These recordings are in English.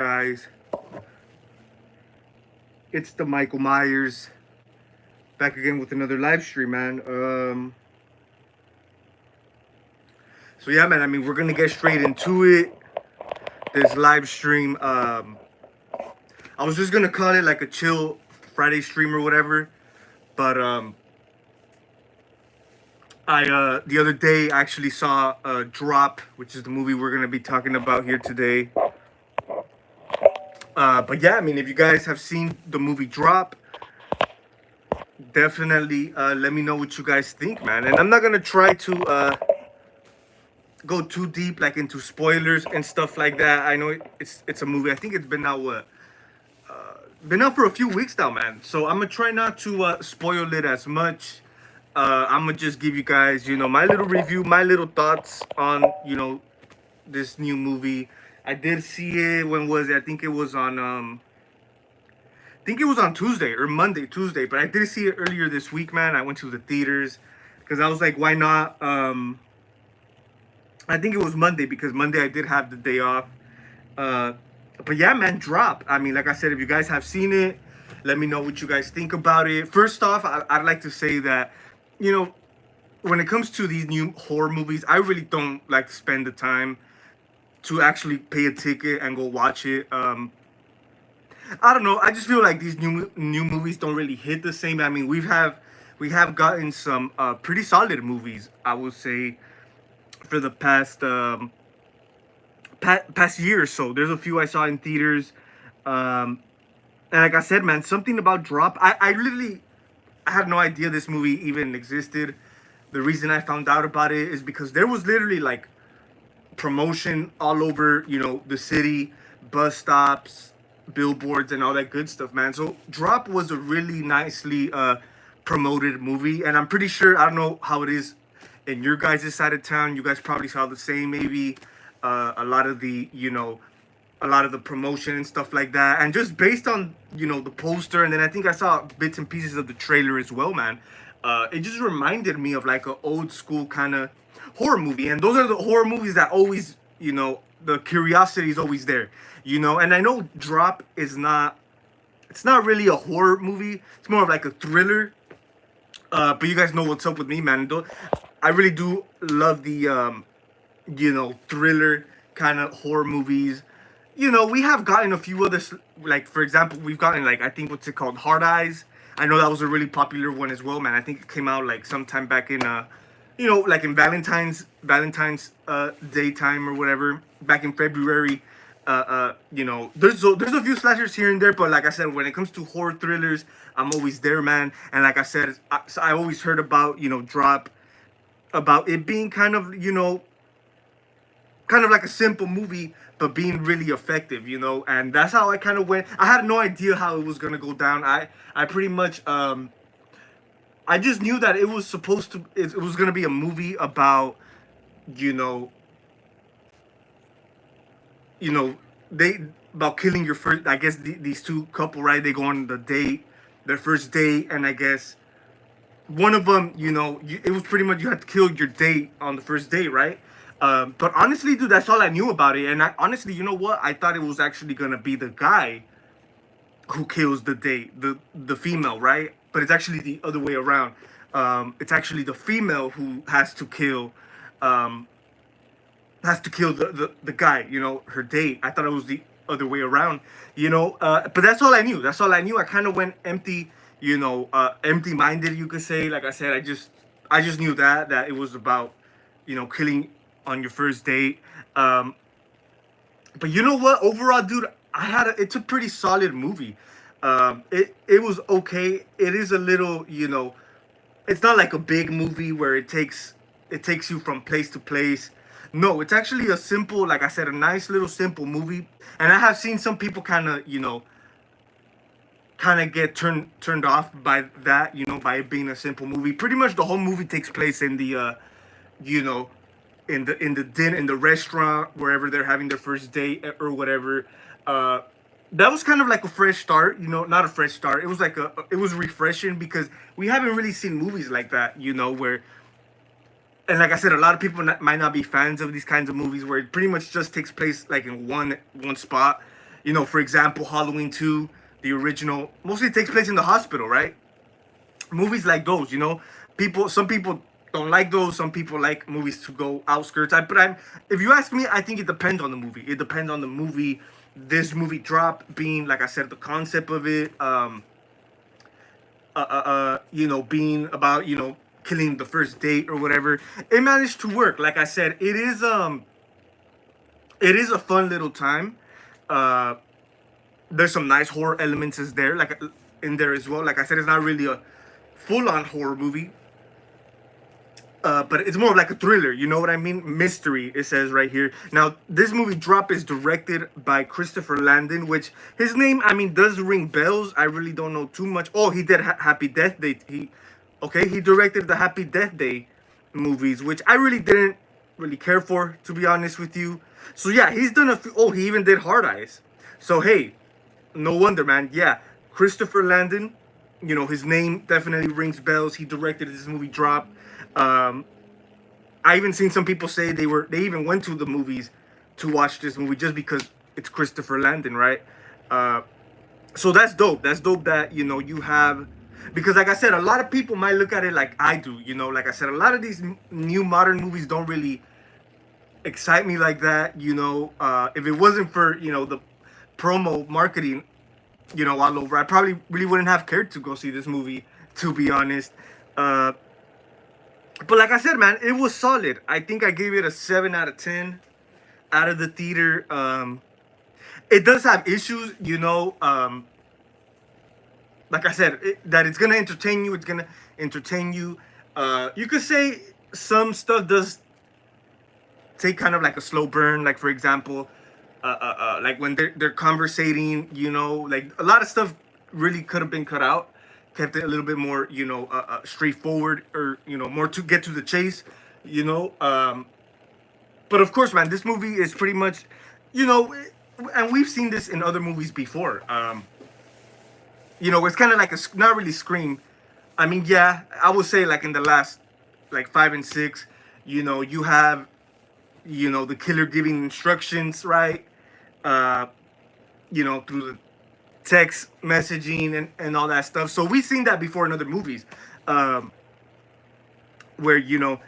guys? It's the Michael Myers back again with another live stream, man. So yeah, man. I mean, we're gonna get straight into it. This live stream. I was just gonna call it like a chill Friday stream or whatever, but I the other day I actually saw Drop, which is the movie we're gonna be talking about here today. But yeah, I mean, if you guys have seen the movie Drop, definitely let me know what you guys think, man. And I'm not gonna try to go too deep, like into spoilers and stuff like that. I know it's a movie. I think it's been out been out for a few weeks now, man. So I'm gonna try not to spoil it as much. I'm gonna just give you guys, my little review, my little thoughts on, this new movie. I did see it. When was it? I think it was on Tuesday or Monday, Tuesday, but I did see it earlier this week, man. I went to the theaters because I was like, why not? I think it was Monday because Monday I did have the day off. But yeah, man, Drop. I mean, like I said, if you guys have seen it, let me know what you guys think about it. First off, I'd like to say that, when it comes to these new horror movies, I really don't like to spend the time to actually pay a ticket and go watch it. I don't know. I just feel like these new movies don't really hit the same. I mean, we have gotten some pretty solid movies, I would say, for the past year or so. There's a few I saw in theaters, and like I said, man, something about Drop. I literally I had no idea this movie even existed. The reason I found out about it is because there was literally like promotion all over, the city, bus stops, billboards, and all that good stuff, man. So Drop was a really nicely promoted movie, and I'm pretty sure, I don't know how it is in your guys' side of town. You guys probably saw the same, maybe a lot of the promotion and stuff like that, and just based on the poster, and then I think I saw bits and pieces of the trailer as well, man. It just reminded me of like an old school kind of horror movie, and those are the horror movies that always, the curiosity is always there, and I know Drop is not, it's not really a horror movie, it's more of like a thriller. But you guys know what's up with me, man. I really do love the thriller kind of horror movies. We have gotten a few others, like for example, we've gotten, like, I think, what's it called, Hard Eyes. I know that was a really popular one as well, man. I think it came out like sometime back in like in Valentine's daytime or whatever, back in February. There's a few slashers here and there, but like I said, when it comes to horror thrillers, I'm always there, man. And like I said, I always heard about, Drop, about it being kind of like a simple movie, but being really effective, and that's how I kind of went. I had no idea how it was gonna go down. I pretty much I just knew that it was supposed to, it was gonna be a movie about, you know you know they about killing your first, I guess, these two couple, right? They go on the date, their first date, and I guess one of them, it was pretty much you had to kill your date on the first date, right? But honestly, dude, that's all I knew about it. And I honestly, you know what? I thought it was actually gonna be the guy who kills the date, the female, right? But it's actually the other way around. It's actually the female who um, has to kill the guy, her date. I thought it was the other way around, but that's all I knew. That's all I knew. I kind of went empty, empty minded, you could say. Like I said, I just knew that it was about, killing on your first date. But you know what? Overall, dude, it's a pretty solid movie. It was okay. It is a little, it's not like a big movie where it takes you from place to place. No, it's actually a simple, like I said, a nice little simple movie. And I have seen some people kind of get turned off by that, by it being a simple movie. Pretty much the whole movie takes place in the you know in the restaurant, wherever they're having their first date or whatever. Uh, that was kind of like a fresh start, not a fresh start. It was like it was refreshing because we haven't really seen movies like that, where, and like I said, a lot of people might not be fans of these kinds of movies where it pretty much just takes place like in one spot. You know, for example, Halloween 2, the original, mostly takes place in the hospital, right? Movies like those, you know, some people don't like those. Some people like movies to go outskirts. If you ask me, I think it depends on the movie. It depends on the movie. This movie Drop being, like I said, the concept of it, you know, being about, you know, killing the first date or whatever. It managed to work. Like I said, it is a fun little time. Uh, there's some nice horror elements is there, like in there as well. Like I said, it's not really a full-on horror movie, but it's more of like a thriller. You know what I mean? Mystery. It says right here. Now, this movie Drop is directed by Christopher Landon, which his name, I mean, does ring bells. I really don't know too much. Oh, he did Happy Death Day. He directed the Happy Death Day movies, which I really didn't really care for, to be honest with you. So yeah, he's done a few. Oh, he even did Hard Eyes. So hey, no wonder, man. Yeah, Christopher Landon. You know, his name definitely rings bells. He directed this movie Drop. Um, I even seen some people say they even went to the movies to watch this movie just because it's Christopher Landon, right? Uh, so that's dope. That's dope that, you know, you have, because like I said, a lot of people might look at it like I do. You know, like I said, a lot of these new modern movies don't really excite me like that. You know, if it wasn't for, you know, the promo marketing, you know, all over, I probably really wouldn't have cared to go see this movie, to be honest. Uh, but like I said, man, it was solid. I think I gave it a 7 out of 10 out of the theater. It does have issues, you know. Like I said, that it's gonna entertain you. It's gonna entertain you. You could say some stuff does take kind of like a slow burn. Like for example, like when they're conversating, you know, like a lot of stuff really could have been cut out, kept it a little bit more, you know, straightforward, or you know, more to get to the chase, you know. But of course, man, this movie is pretty much, you know, and we've seen this in other movies before. You know, it's kind of like not really Scream. I mean, yeah, I would say like in the last like 5 and 6, you know, you have, you know, the killer giving instructions, right? Uh, you know, through the text messaging and all that stuff. So we've seen that before in other movies, um, where, you know,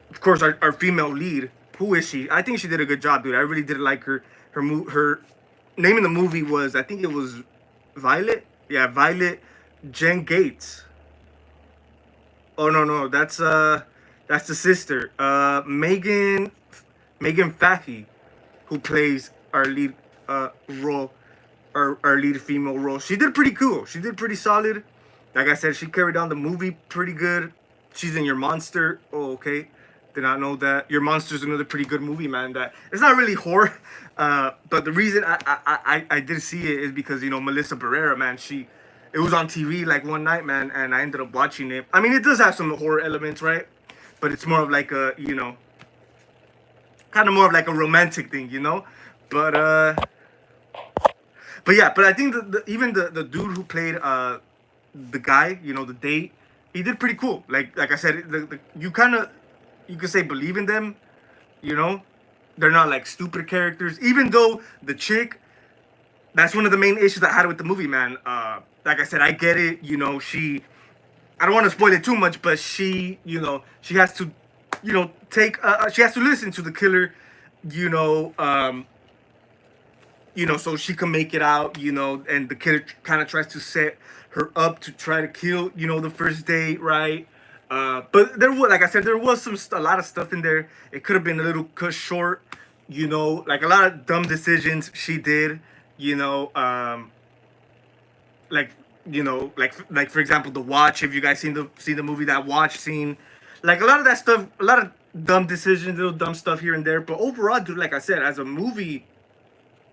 of course, our female lead, who is she? I think she did a good job, dude. I really did like her. Her name in the movie was, I think it was Violet. Yeah, Violet Jen Gates. Oh no, that's the sister. Megan Fahy, who plays our lead role, our lead female role. She did pretty cool. She did pretty solid. Like I said, she carried on the movie pretty good. She's in Your Monster. Oh, okay. Did not know that. Your Monster's another pretty good movie, man. That it's not really horror, but the reason I did see it is because, you know, Melissa Barrera, man. It was on TV like one night, man, and I ended up watching it. I mean, it does have some horror elements, right? But it's more of like a, you know, kind of more of like a romantic thing, you know. But yeah, but I think even the dude who played the guy, you know, the date, he did pretty cool. Like I said, you kind of, you could say, believe in them, you know. They're not like stupid characters, even though the chick, that's one of the main issues I had with the movie, man. Like I said, I get it, you know. I don't want to spoil it too much, but she, you know, she has to, you know, she has to listen to the killer, you know, so she can make it out, you know, and the killer kind of tries to set her up to try to kill, you know, the first date, right? But there was, like I said, there was a lot of stuff in there. It could have been a little cut short, you know, like a lot of dumb decisions she did, you know, like, you know, like for example, The Watch. If you guys seen the movie, that Watch scene, like a lot of that stuff, a lot of dumb decisions, little dumb stuff here and there. But overall, dude, like I said, as a movie,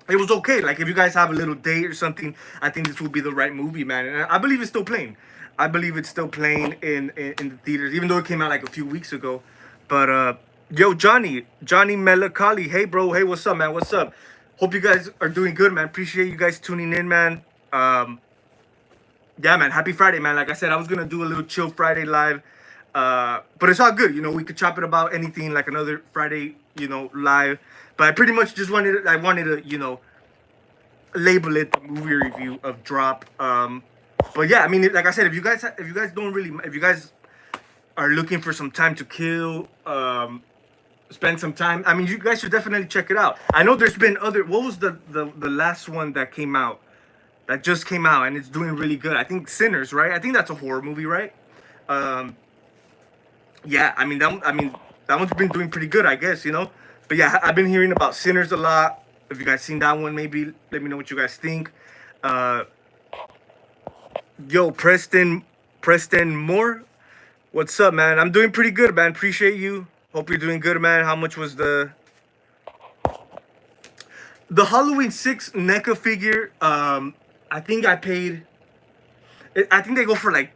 it was okay. Like if you guys have a little date or something, I think this would be the right movie, man. And I believe it's still playing. I believe it's still playing in the theaters, even though it came out like a few weeks ago. But yo, Johnny Melancholy, hey bro, hey, what's up, man? What's up? Hope you guys are doing good, man. Appreciate you guys tuning in, man. Yeah, man. Happy Friday, man. Like I said, I was gonna do a little chill Friday live, but it's all good. You know, we could chop it about anything, like another Friday, you know, live. But I pretty much just wanted to, you know, label it the movie review of Drop. But yeah, I mean, like I said, if you guys are looking for some time to kill, spend some time. I mean, you guys should definitely check it out. I know there's been other. What was the last one that came out? That just came out and it's doing really good. I think Sinners, right? I think that's a horror movie, right? Um, yeah, I mean that one's been doing pretty good, I guess, you know. But yeah, I've been hearing about Sinners a lot. If you guys seen that one, maybe let me know what you guys think. Uh, yo, Preston Moore, what's up, man? I'm doing pretty good, man. Appreciate you. Hope you're doing good, man. How much was the Halloween 6 NECA figure? I think I paid. I think they go for like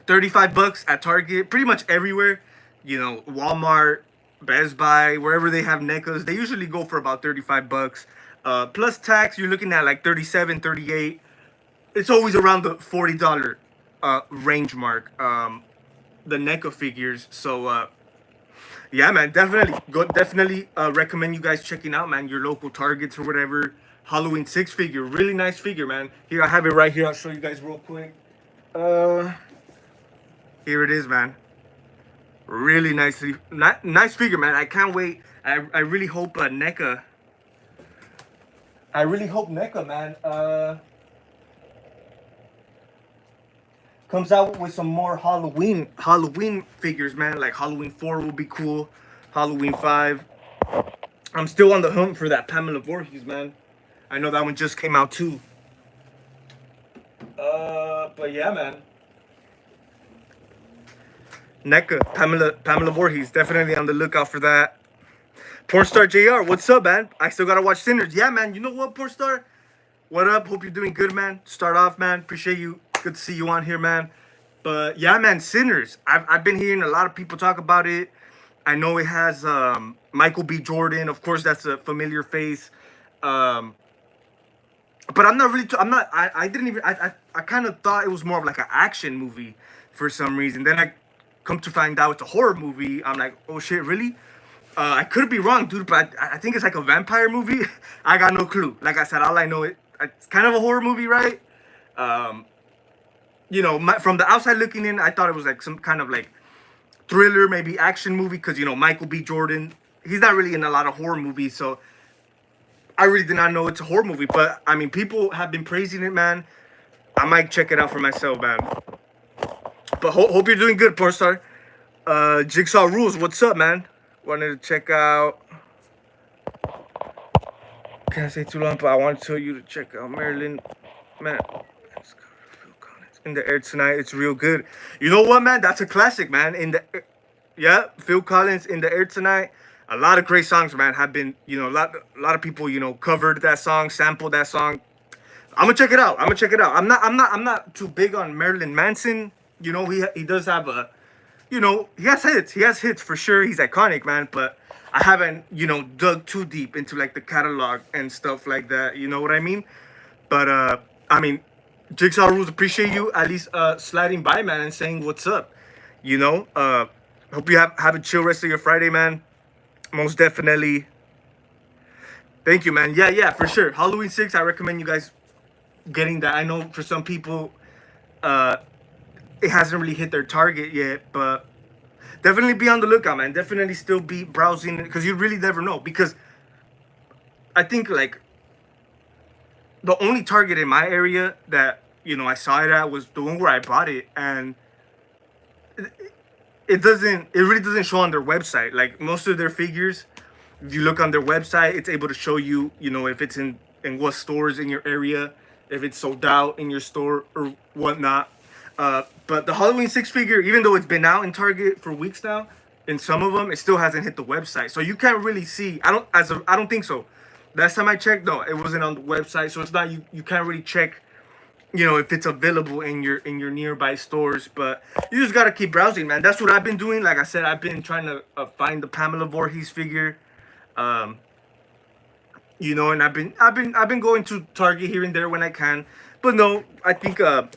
$35 at Target, pretty much everywhere. You know, Walmart, Best Buy, wherever they have NECAs, they usually go for about $35. Plus tax, you're looking at like 37, 38. It's always around the $40 range mark. The NECA figures. So yeah, man, definitely recommend you guys checking out, man, your local Targets or whatever. Halloween 6 figure, really nice figure, man. Here, I have it right here. I'll show you guys real quick. Here it is, man. Really nice figure, man. I can't wait. I really hope NECA. I really hope NECA, man, comes out with some more Halloween figures, man. Like Halloween 4 will be cool. Halloween 5. I'm still on the hunt for that Pamela Voorhees, man. I know that one just came out too. But yeah, man. NECA, Pamela Voorhees, definitely on the lookout for that. Pornstar JR, what's up, man? I still gotta watch Sinners. Yeah, man. You know what, Pornstar? What up? Hope you're doing good, man. Start off, man. Appreciate you. Good to see you on here, man. But yeah, man, Sinners. I've been hearing a lot of people talk about it. I know it has Michael B. Jordan. Of course, that's a familiar face. But I'm not really. I didn't even. I kind of thought it was more of like an action movie for some reason. Then I come to find out it's a horror movie. I'm like, oh shit, really? I could be wrong, dude, but I think it's like a vampire movie. I got no clue. Like I said, all I know it's kind of a horror movie, right? You know, from the outside looking in, I thought it was like some kind of like thriller, maybe action movie, because you know Michael B. Jordan, he's not really in a lot of horror movies, so I really did not know it's a horror movie. But I mean, people have been praising it, man. I might check it out for myself, man. But hope you're doing good, Pornstar. Jigsaw Rules, what's up, man? Wanted to check out. Can't say too long, but I want to tell you to check out Marilyn. Man, in the Air Tonight. It's real good. You know what, man? That's a classic, man. Yeah, Phil Collins, In the Air Tonight. A lot of great songs, man, have been, you know, a lot of people, you know, covered that song, sampled that song. I'm gonna check it out. I'm not too big on Marilyn Manson. You know, he does have a, you know, he has hits. He has hits for sure. He's iconic, man. But I haven't, you know, dug too deep into like the catalog and stuff like that. You know what I mean? But I mean, Jigsaw Rules, appreciate you at least sliding by, man, and saying what's up. You know, hope you have a chill rest of your Friday, man. Most definitely. Thank you, man. Yeah, for sure. Halloween 6, I recommend you guys getting that. I know for some people, it hasn't really hit their target yet, but definitely be on the lookout, man. Definitely still be browsing, because you really never know. Because I think like the only Target in my area that, you know, I saw it at was the one where I bought it, and it really doesn't show on their website. Like most of their figures, if you look on their website, it's able to show you, you know, if it's in what stores in your area, if it's sold out in your store or whatnot. But the Halloween 6 figure, even though it's been out in Target for weeks now, in some of them, it still hasn't hit the website. So you can't really see. I don't think so. Last time I checked, no, it wasn't on the website. So it's not, you can't really check, you know, if it's available in your nearby stores. But you just gotta keep browsing, man. That's what I've been doing. Like I said, I've been trying to find the Pamela Voorhees figure. You know, and I've been going to Target here and there when I can. But no, I think they're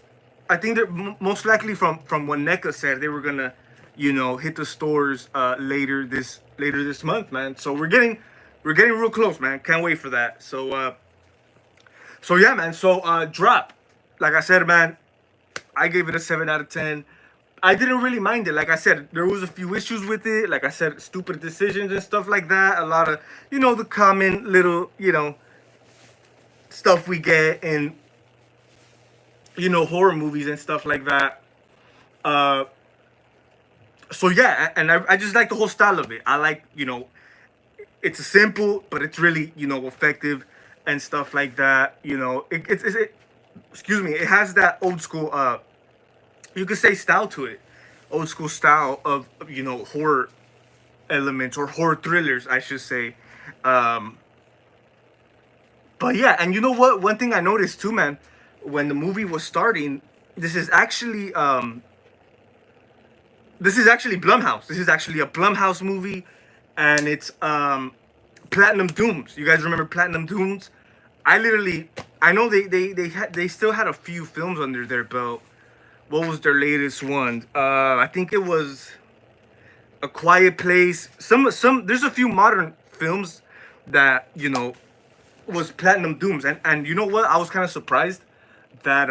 most likely from what NECA said, they were gonna, you know, hit the stores later this month, man. So we're getting real close, man. Can't wait for that. So So yeah, man. So drop. Like I said, man, I gave it a 7 out of 10. I didn't really mind it. Like I said, there was a few issues with it. Like I said, stupid decisions and stuff like that. A lot of, the common little, stuff we get in, horror movies and stuff like that. Uh, so yeah, and I just like the whole style of it. I like, it's simple, but it's really, effective and stuff like that. Excuse me, it has that old school, you could say style to it, old school style of, horror elements or horror thrillers, I should say. Um, but yeah, and you know what? One thing I noticed too, man, when the movie was starting, this is actually this is actually Blumhouse. This is actually a Blumhouse movie, and it's Platinum Dooms. You guys remember Platinum Dooms? I know they still had a few films under their belt. What was their latest one? I think it was A Quiet Place. Some there's a few modern films that was Platinum Dooms, and you know what? I was kind of surprised that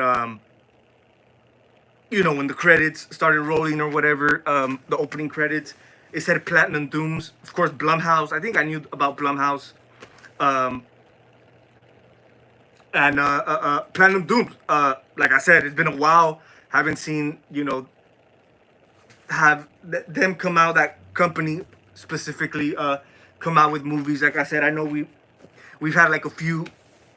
when the credits started rolling or whatever, the opening credits, it said Platinum Dooms. Of course, Blumhouse. I think I knew about Blumhouse. Um, and Platinum Dooms. Like I said, it's been a while. Haven't seen them come out. That company specifically come out with movies. Like I said, I know we've had like a few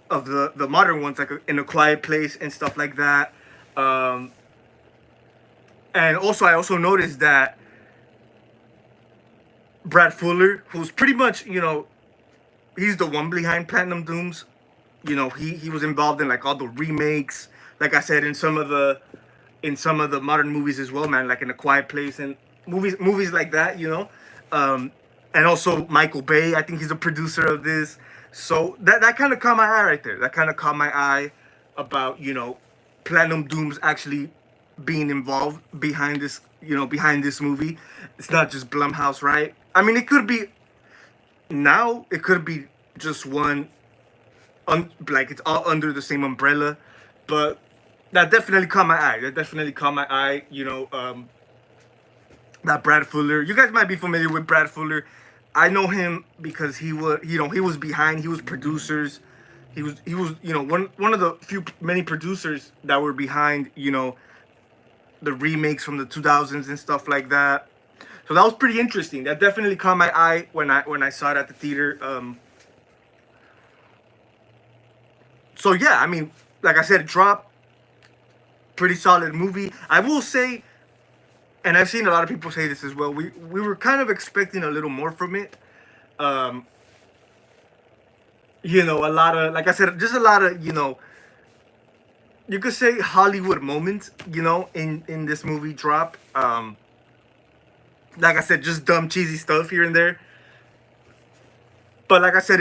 of the modern ones, like In a Quiet Place and stuff like that. And also, I also noticed that Brad Fuller, who's pretty much, he's the one behind Platinum Dooms. He was involved in like all the remakes. Like I said, in some of the modern movies as well, man. Like In a Quiet Place and movies like that. And also Michael Bay. I think he's a producer of this. So that kind of caught my eye right there. That kind of caught my eye about Platinum Dooms actually being involved behind this movie. It's not just Blumhouse, right? I mean, it could be now. It could be just one, like it's all under the same umbrella, but that definitely caught my eye. That definitely caught my eye. That Brad Fuller. You guys might be familiar with Brad Fuller. I know him because he was behind. He was producers. He was one of the many producers that were behind the remakes from the 2000s and stuff like that. So that was pretty interesting. That definitely caught my eye when I saw it at the theater. So yeah, I mean, like I said, Drop, pretty solid movie. I will say, and I've seen a lot of people say this as well. We were kind of expecting a little more from it. Um, a lot of, like I said, just a lot of you could say Hollywood moments, in this movie Drop. Like I said, just dumb, cheesy stuff here and there. But like I said,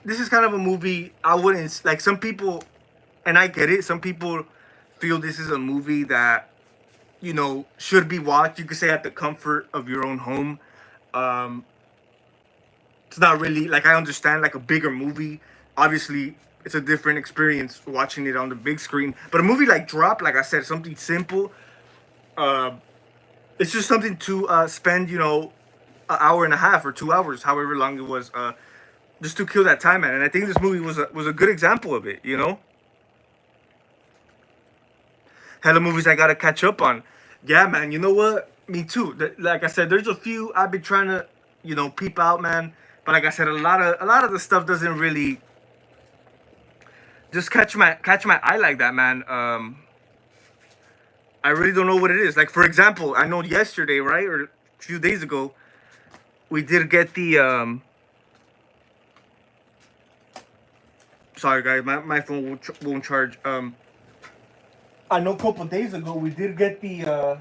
this is kind of a movie I wouldn't like. Some people, and I get it. Some people feel this is a movie that should be watched. You could say at the comfort of your own home. Um, it's not really like I understand like a bigger movie. Obviously, it's a different experience watching it on the big screen. But a movie like Drop, like I said, something simple. Uh, it's just something to spend, an hour and a half or 2 hours, however long it was, just to kill that time, man. And I think this movie was a good example of it. Hella movies I gotta catch up on. Yeah, man. You know what? Me too. Like I said, there's a few I've been trying to, peep out, man. But like I said, a lot of the stuff doesn't really just catch my eye like that, man. I really don't know what it is. Like for example, I know yesterday, right, or a few days ago, we did get the Sorry, guys, my phone won't charge. I know a couple days ago we did get the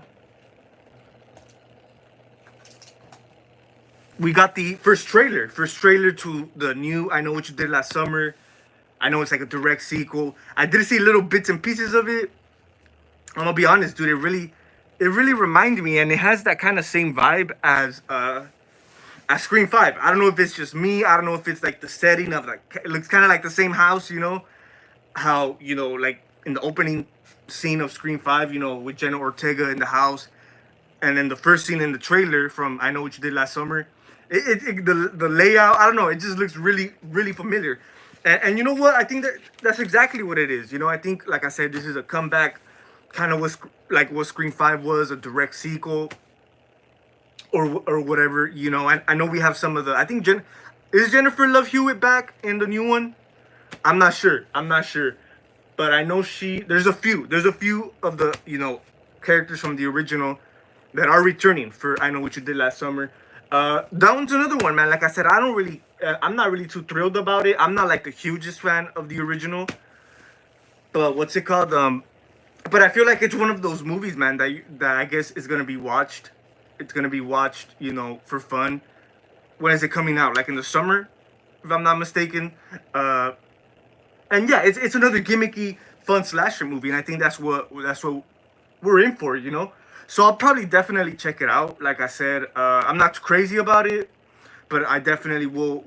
we got the first trailer to the new I Know What You Did Last Summer. I know it's like a direct sequel. I did see little bits and pieces of it. I'm gonna be honest, dude. It really reminded me, and it has that kind of same vibe as Scream 5. I don't know if it's just me. I don't know if it's like the setting of like it looks kind of like the same house. how, like in the opening scene of Scream 5, with Jenna Ortega in the house, and then the first scene in the trailer from I Know What You Did Last Summer, the layout, I don't know, it just looks really really familiar. And you know what? I think that's exactly what it is. I think, like I said, this is a comeback, kind of like what Scream 5 was, a direct sequel, or whatever. I know we have some of the. I think is Jennifer Love Hewitt back in the new one? I'm not sure. But I know There's a few of the characters from the original that are returning for I Know What You Did Last Summer. That one's another one, man. Like I said, I'm not really too thrilled about it. I'm not like the hugest fan of the original. But what's it called? But I feel like it's one of those movies, man, that I guess is gonna be watched. It's gonna be watched, for fun. When is it coming out? Like in the summer, if I'm not mistaken. And yeah, it's another gimmicky, fun slasher movie, and I think that's what we're in for. So I'll probably definitely check it out. Like I said, I'm not too crazy about it, but I definitely will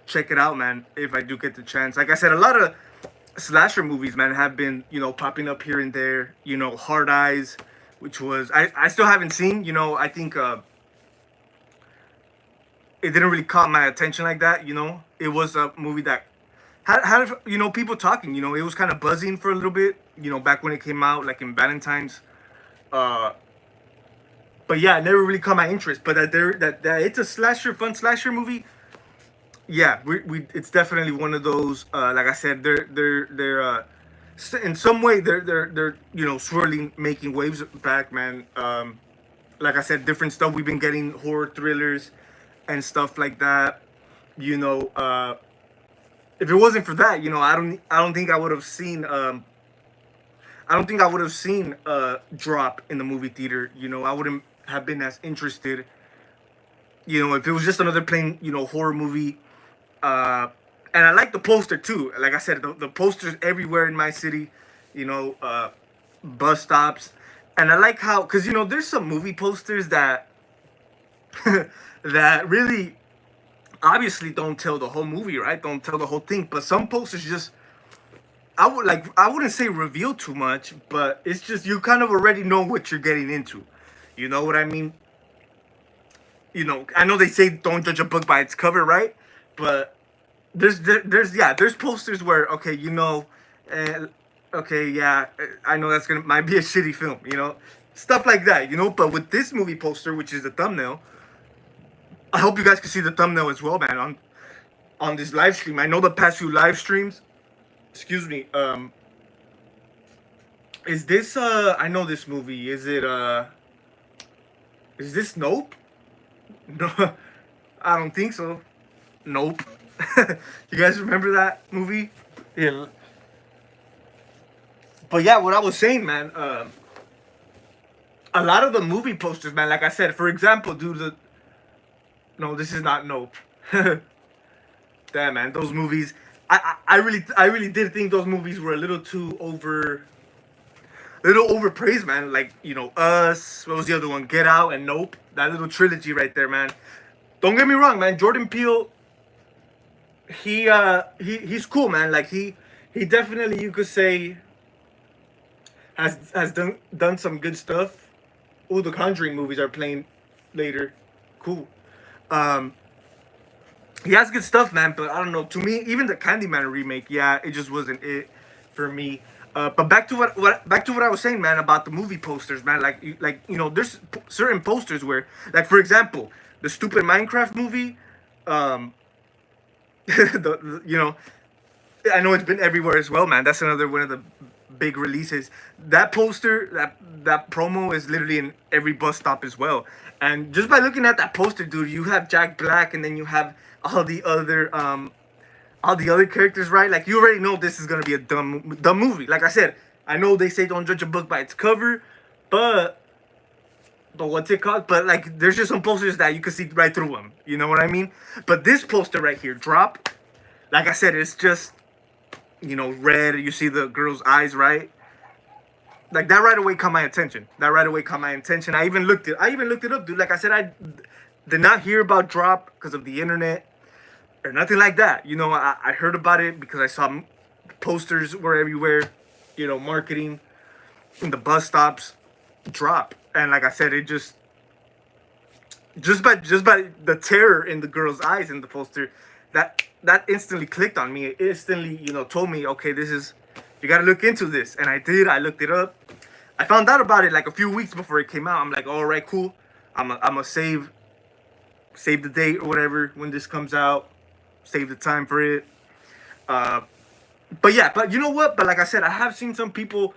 check it out, man, if I do get the chance. Like I said, a lot of slasher movies, man, have been popping up here and there. Hard Eyes, which was I still haven't seen. I think it didn't really caught my attention like that. It was a movie that had people talking. It was kind of buzzing for a little bit. Back when it came out, like in Valentine's. Uh, but yeah, it never really caught my interest. But that it's a fun slasher movie. Yeah, we it's definitely one of those. Like I said, in some way they're swirling, making waves back, man. Like I said, different stuff. We've been getting horror thrillers and stuff like that. You know, if it wasn't for that, I don't think I would have seen. I don't think I would have seen Drop in the movie theater. I wouldn't have been as interested. If it was just another plain horror movie. And I like the poster too. Like I said, the posters everywhere in my city. Bus stops, and I like how, because there's some movie posters that that really obviously don't tell the whole movie, right? Don't tell the whole thing. But some posters just, I wouldn't say reveal too much, but it's just you kind of already know what you're getting into. You know what I mean? I know they say don't judge a book by its cover, right? But there's posters where, okay, uh, okay, yeah, I know that's gonna might be a shitty film, stuff like that. But with this movie poster, which is the thumbnail, I hope you guys can see the thumbnail as well, man, on this live stream. I know the past few live streams, excuse me, is this I know this movie. Is this Nope? No, I don't think so. Nope. You guys remember that movie? Yeah. But yeah, what I was saying, man, a lot of the movie posters, man, like I said, for example, dude, no, this is not Nope. Damn, man, those movies, I really did think those movies were a little overpraised, man. Like, Us, what was the other one? Get Out and Nope. That little trilogy right there, man. Don't get me wrong, man. Jordan Peele, he's cool, man. Like he definitely, you could say, has done some good stuff. Oh, the Conjuring movies are playing later. Cool. Um, he has good stuff, man. But I don't know. To me, even the Candyman remake, yeah, it just wasn't it for me. But back to what I was saying, man, about the movie posters, man. There's certain posters where, like, for example, the stupid Minecraft movie. The I know it's been everywhere as well, man. That's another one of the big releases. That poster, that promo is literally in every bus stop as well. And just by looking at that poster, dude, you have Jack Black, and then you have all the other characters, right? Like, you already know this is gonna be a dumb movie. Like I said, I know they say don't judge a book by its cover, but what's it called? But like, there's just some posters that you can see right through them. You know what I mean? But this poster right here, Drop, like I said, it's just red. You see the girl's eyes, right? Like, that right away caught my attention. I even looked it up, dude. Like I said, I did not hear about Drop because of the internet or nothing like that. I heard about it because I saw posters were everywhere, marketing in the bus stops, drop. And like I said, it just by the terror in the girl's eyes in the poster, that instantly clicked on me. It instantly, told me, okay, you got to look into this. And I did. I looked it up. I found out about it like a few weeks before it came out. I'm like, all right, cool. I'm gonna save the date or whatever when this comes out. Save the time for it. Uh, but you know what? But like I said, I have seen some people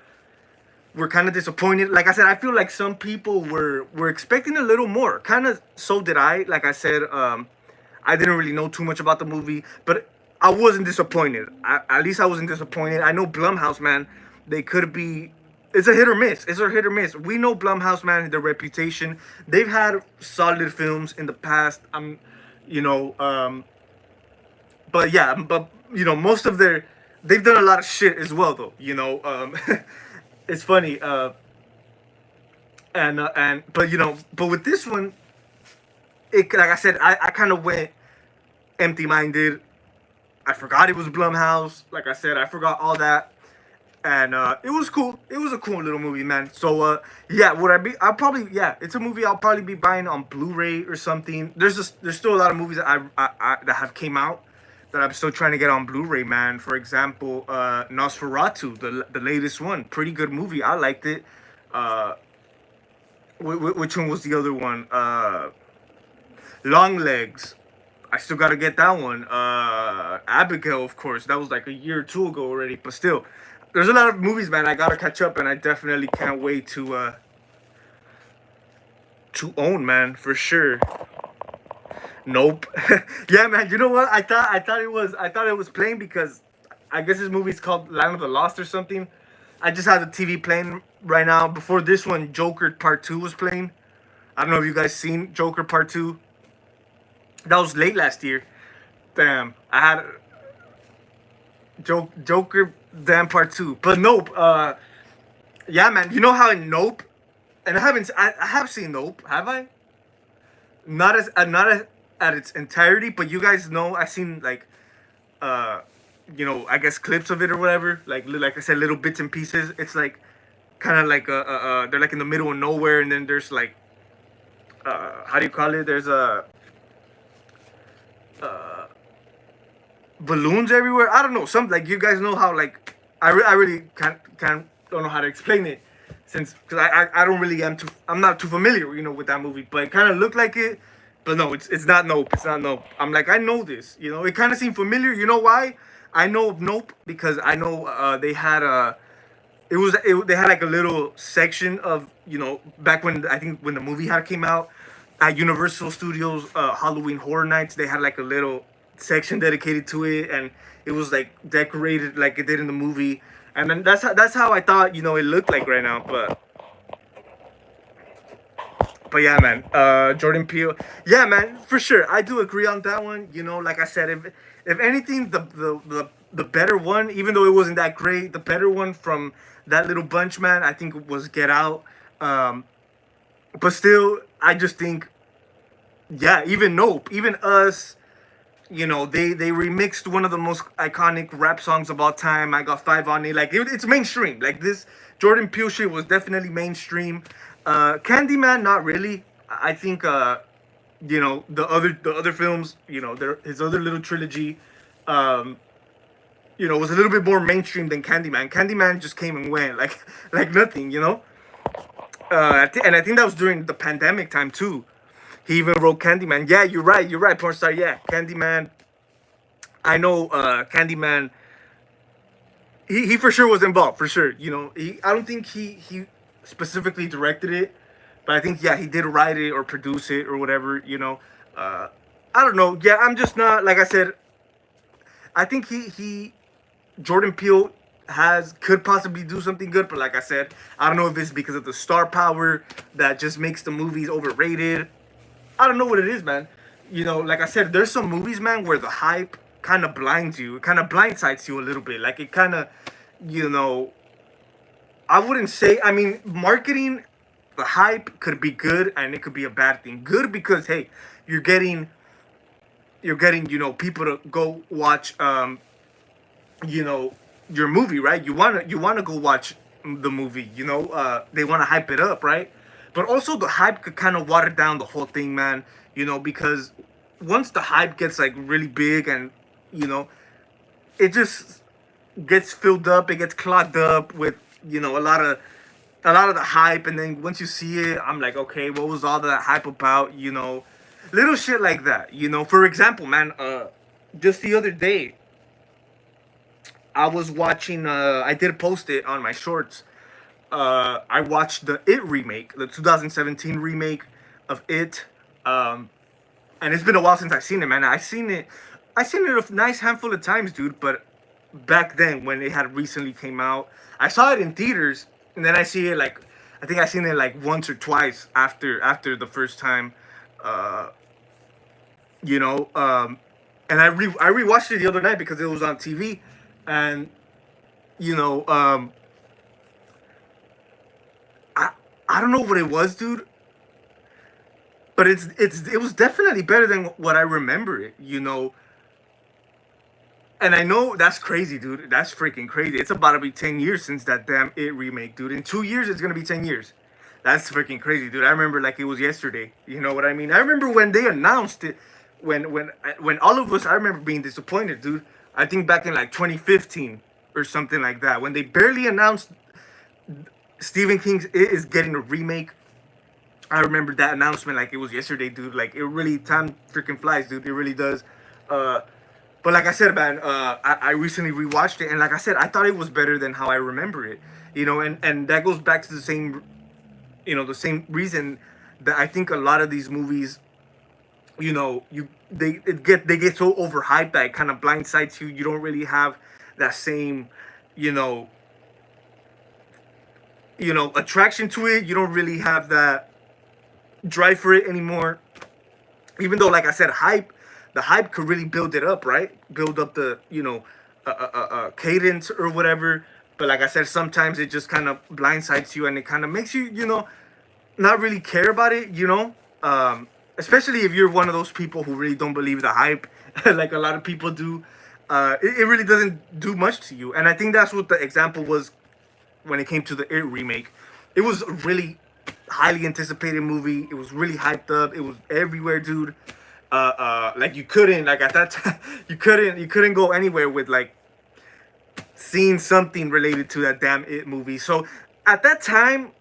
were kind of disappointed. Like I said, I feel like some people were expecting a little more. Kind of so did I. Like I said, I didn't really know too much about the movie, but I wasn't disappointed. At least I wasn't disappointed. I know Blumhouse, man. They could be. It's a hit or miss. It's a hit or miss. We know Blumhouse, man. Their reputation. They've had solid films in the past. You know, but yeah, but most of they've done a lot of shit as well, though. It's funny. But with this one, like I said, I kind of went empty-minded. I forgot it was Blumhouse. Like I said, I forgot all that, and it was cool. It was a cool little movie, man. So yeah, would I be? I'll probably it's a movie I'll probably be buying on Blu-ray or something. There's still a lot of movies that I that have came out that I'm still trying to get on Blu-ray, man. For example, Nosferatu, the latest one, pretty good movie. I liked it. Which one was the other one? Longlegs. I still gotta get that one. Abigail, of course. That was like a year or two ago already. But still, there's a lot of movies, man. I gotta catch up, and I definitely can't wait to own, man, for sure. Nope. Yeah, man. You know what? I thought it was playing because I guess this movie's called Land of the Lost or something. I just had the TV playing right now. Before this one, Joker Part 2 was playing. I don't know if you guys seen Joker Part 2. That was late last year. Damn. I had Joker damn Part 2. But Nope. Yeah, man. You know how in Nope, and I have seen Nope, have I? Not as at its entirety, but you guys know I seen like uh I guess clips of it or whatever. Like I said, little bits and pieces. It's like kind of like they're like in the middle of nowhere, and then there's like how do you call it? There's uh balloons everywhere. I don't know. Some like you guys know how like I really can't don't know how to explain it since because I don't really I'm not too familiar with that movie, but it kind of looked like it. But no, it's not Nope. It's not Nope. I'm like I know this. It kind of seemed familiar. You know why? I know of Nope because I know they had they had like a little section of back when I think when the movie had came out at Universal Studios Halloween Horror Nights. They had like a little section dedicated to it, and it was like decorated like it did in the movie. And then that's how I thought it looked like right now. But yeah, man, Jordan Peele. Yeah, man, for sure. I do agree on that one. Like I said, if anything, the better one, even though it wasn't that great, the better one from that little bunch, man, I think it was Get Out. But still, I just think, yeah, even Nope, even Us, they remixed one of the most iconic rap songs of all time. I Got Five on it. Like it's mainstream. Like this Jordan Peele shit was definitely mainstream. Candyman, not really. I think the other films, his other little trilogy, was a little bit more mainstream than Candyman. Candyman just came and went like nothing. And I think that was during the pandemic time too. He even wrote Candyman. Yeah, you're right. You're right, Pornstar. Yeah, Candyman. I know Candyman. He for sure was involved. For sure. I don't think he specifically directed it, but I think he did write it or produce it or whatever. I don't know. Yeah, I'm just not like I said. I think he Jordan Peele could possibly do something good, but like I said, I don't know if it's because of the star power that just makes the movies overrated. I don't know what it is, man. Like I said, there's some movies, man, where the hype kind of blinds you. It kind of blindsides you a little bit. Like it kind of, I wouldn't say. I mean, marketing, the hype could be good and it could be a bad thing. Good because hey, you're getting people to go watch you know your movie, right? You wanna go watch the movie. They wanna hype it up, right? But also the hype could kind of water down the whole thing, man. Because once the hype gets like really big and you know it just gets filled up, it gets clogged up with a lot of the hype, and then once you see it, I'm like, okay, what was all that hype about? Little shit like that. For example, man, just the other day, I was watching. I did post it on my shorts. I watched the It remake, the 2017 remake of It. And it's been a while since I've seen it, man. I seen it a nice handful of times, dude. But back then, when it had recently came out, I saw it in theaters, and then I think I seen it like once or twice after the first time. Uh, you know, and I rewatched it the other night because it was on TV, and you know, I I don't know what it was, dude, but it was definitely better than what I remember it. And I know that's crazy, dude. That's freaking crazy. It's about to be 10 years since that damn It remake, dude. In 2 years, it's gonna be 10 years. That's freaking crazy, dude. I remember like it was yesterday. You know what I mean? I remember when they announced it, when all of us. I remember being disappointed, dude. I think back in like 2015 or something like that, when they barely announced Stephen King's It is getting a remake. I remember that announcement like it was yesterday, dude. Like it really time freaking flies, dude. It really does. Uh, but like I said, man, I recently rewatched it, and like I said, I thought it was better than how I remember it. And that goes back to the same reason that I think a lot of these movies, they get so overhyped that it kind of blindsides you. You don't really have that same, you know, attraction to it. You don't really have that drive for it anymore. Even though, like I said, the hype could really build it up, right? Build up the cadence or whatever. But like I said, sometimes it just kind of blindsides you, and it kind of makes you not really care about it. Especially if you're one of those people who really don't believe the hype, like a lot of people do. It really doesn't do much to you, and I think that's what the example was when it came to the It remake. It was a really highly anticipated movie. It was really hyped up. It was everywhere, dude. Like you couldn't like at that time you couldn't go anywhere with like seeing something related to that damn It movie. So at that time,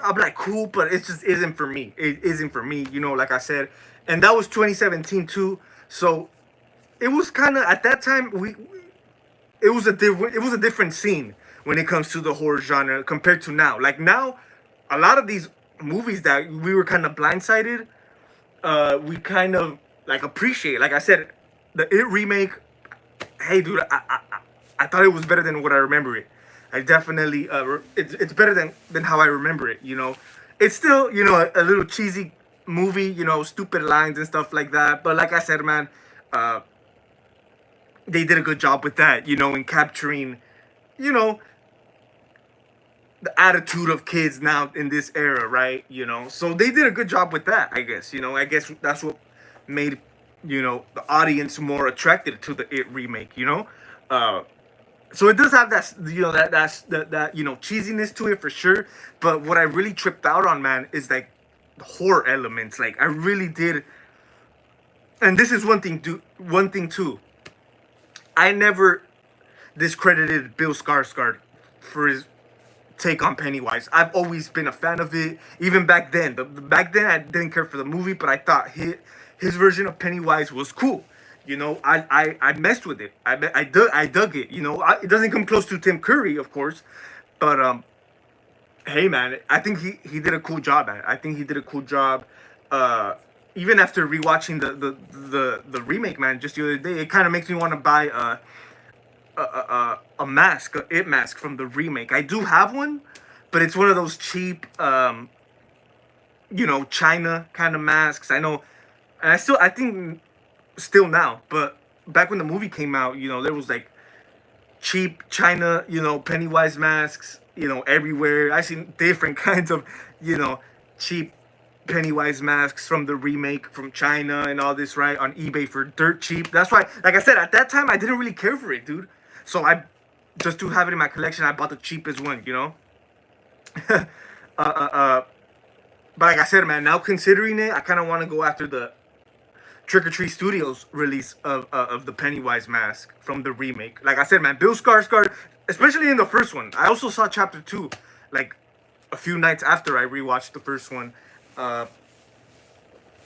I'm like cool, but it just isn't for me. It isn't for me, like I said, and that was 2017 too. So it was kind of at that time it was a different scene when it comes to the horror genre compared to now. Like now, a lot of these movies that we were kind of blindsided, we kind of like appreciate. Like I said, the It remake. Hey, dude, I thought it was better than what I remember it. I definitely it's better than how I remember it. It's still a little cheesy movie. Stupid lines and stuff like that. But like I said, man, uh, they did a good job with that. In capturing you know the attitude of kids now in this era, right? So they did a good job with that, I guess. I guess that's what made the audience more attracted to the It remake. Uh, so it does have that cheesiness to it for sure. But what I really tripped out on, man, is like the horror elements. Like I really did, and this is one thing. One thing too. I never discredited Bill Skarsgård for his take on Pennywise. I've always been a fan of it, even back then. Back then, I didn't care for the movie, but I thought his version of Pennywise was cool. I messed with it. I dug it. It doesn't come close to Tim Curry, of course, but hey, man, I think he did a cool job at it. I think he did a cool job. Uh, Even after rewatching the remake, man, just the other day, it kind of makes me want to buy a mask, a It mask from the remake. I do have one, but it's one of those cheap, China kind of masks. I know, and I think, still now, but back when the movie came out, there was like cheap China, Pennywise masks, everywhere. I seen different kinds of, cheap Pennywise masks from the remake from China and all this, right, on eBay for dirt cheap. That's why, like I said, at that time, I didn't really care for it, dude. So I just to have it in my collection, I bought the cheapest one. uh, uh, uh, but like I said, man, now considering it, I kind of want to go after the Trick or Treat Studios release of the Pennywise mask from the remake. Like I said, man, Bill Skarsgård, especially in the first one. I also saw Chapter 2, like a few nights after I rewatched the first one. Uh,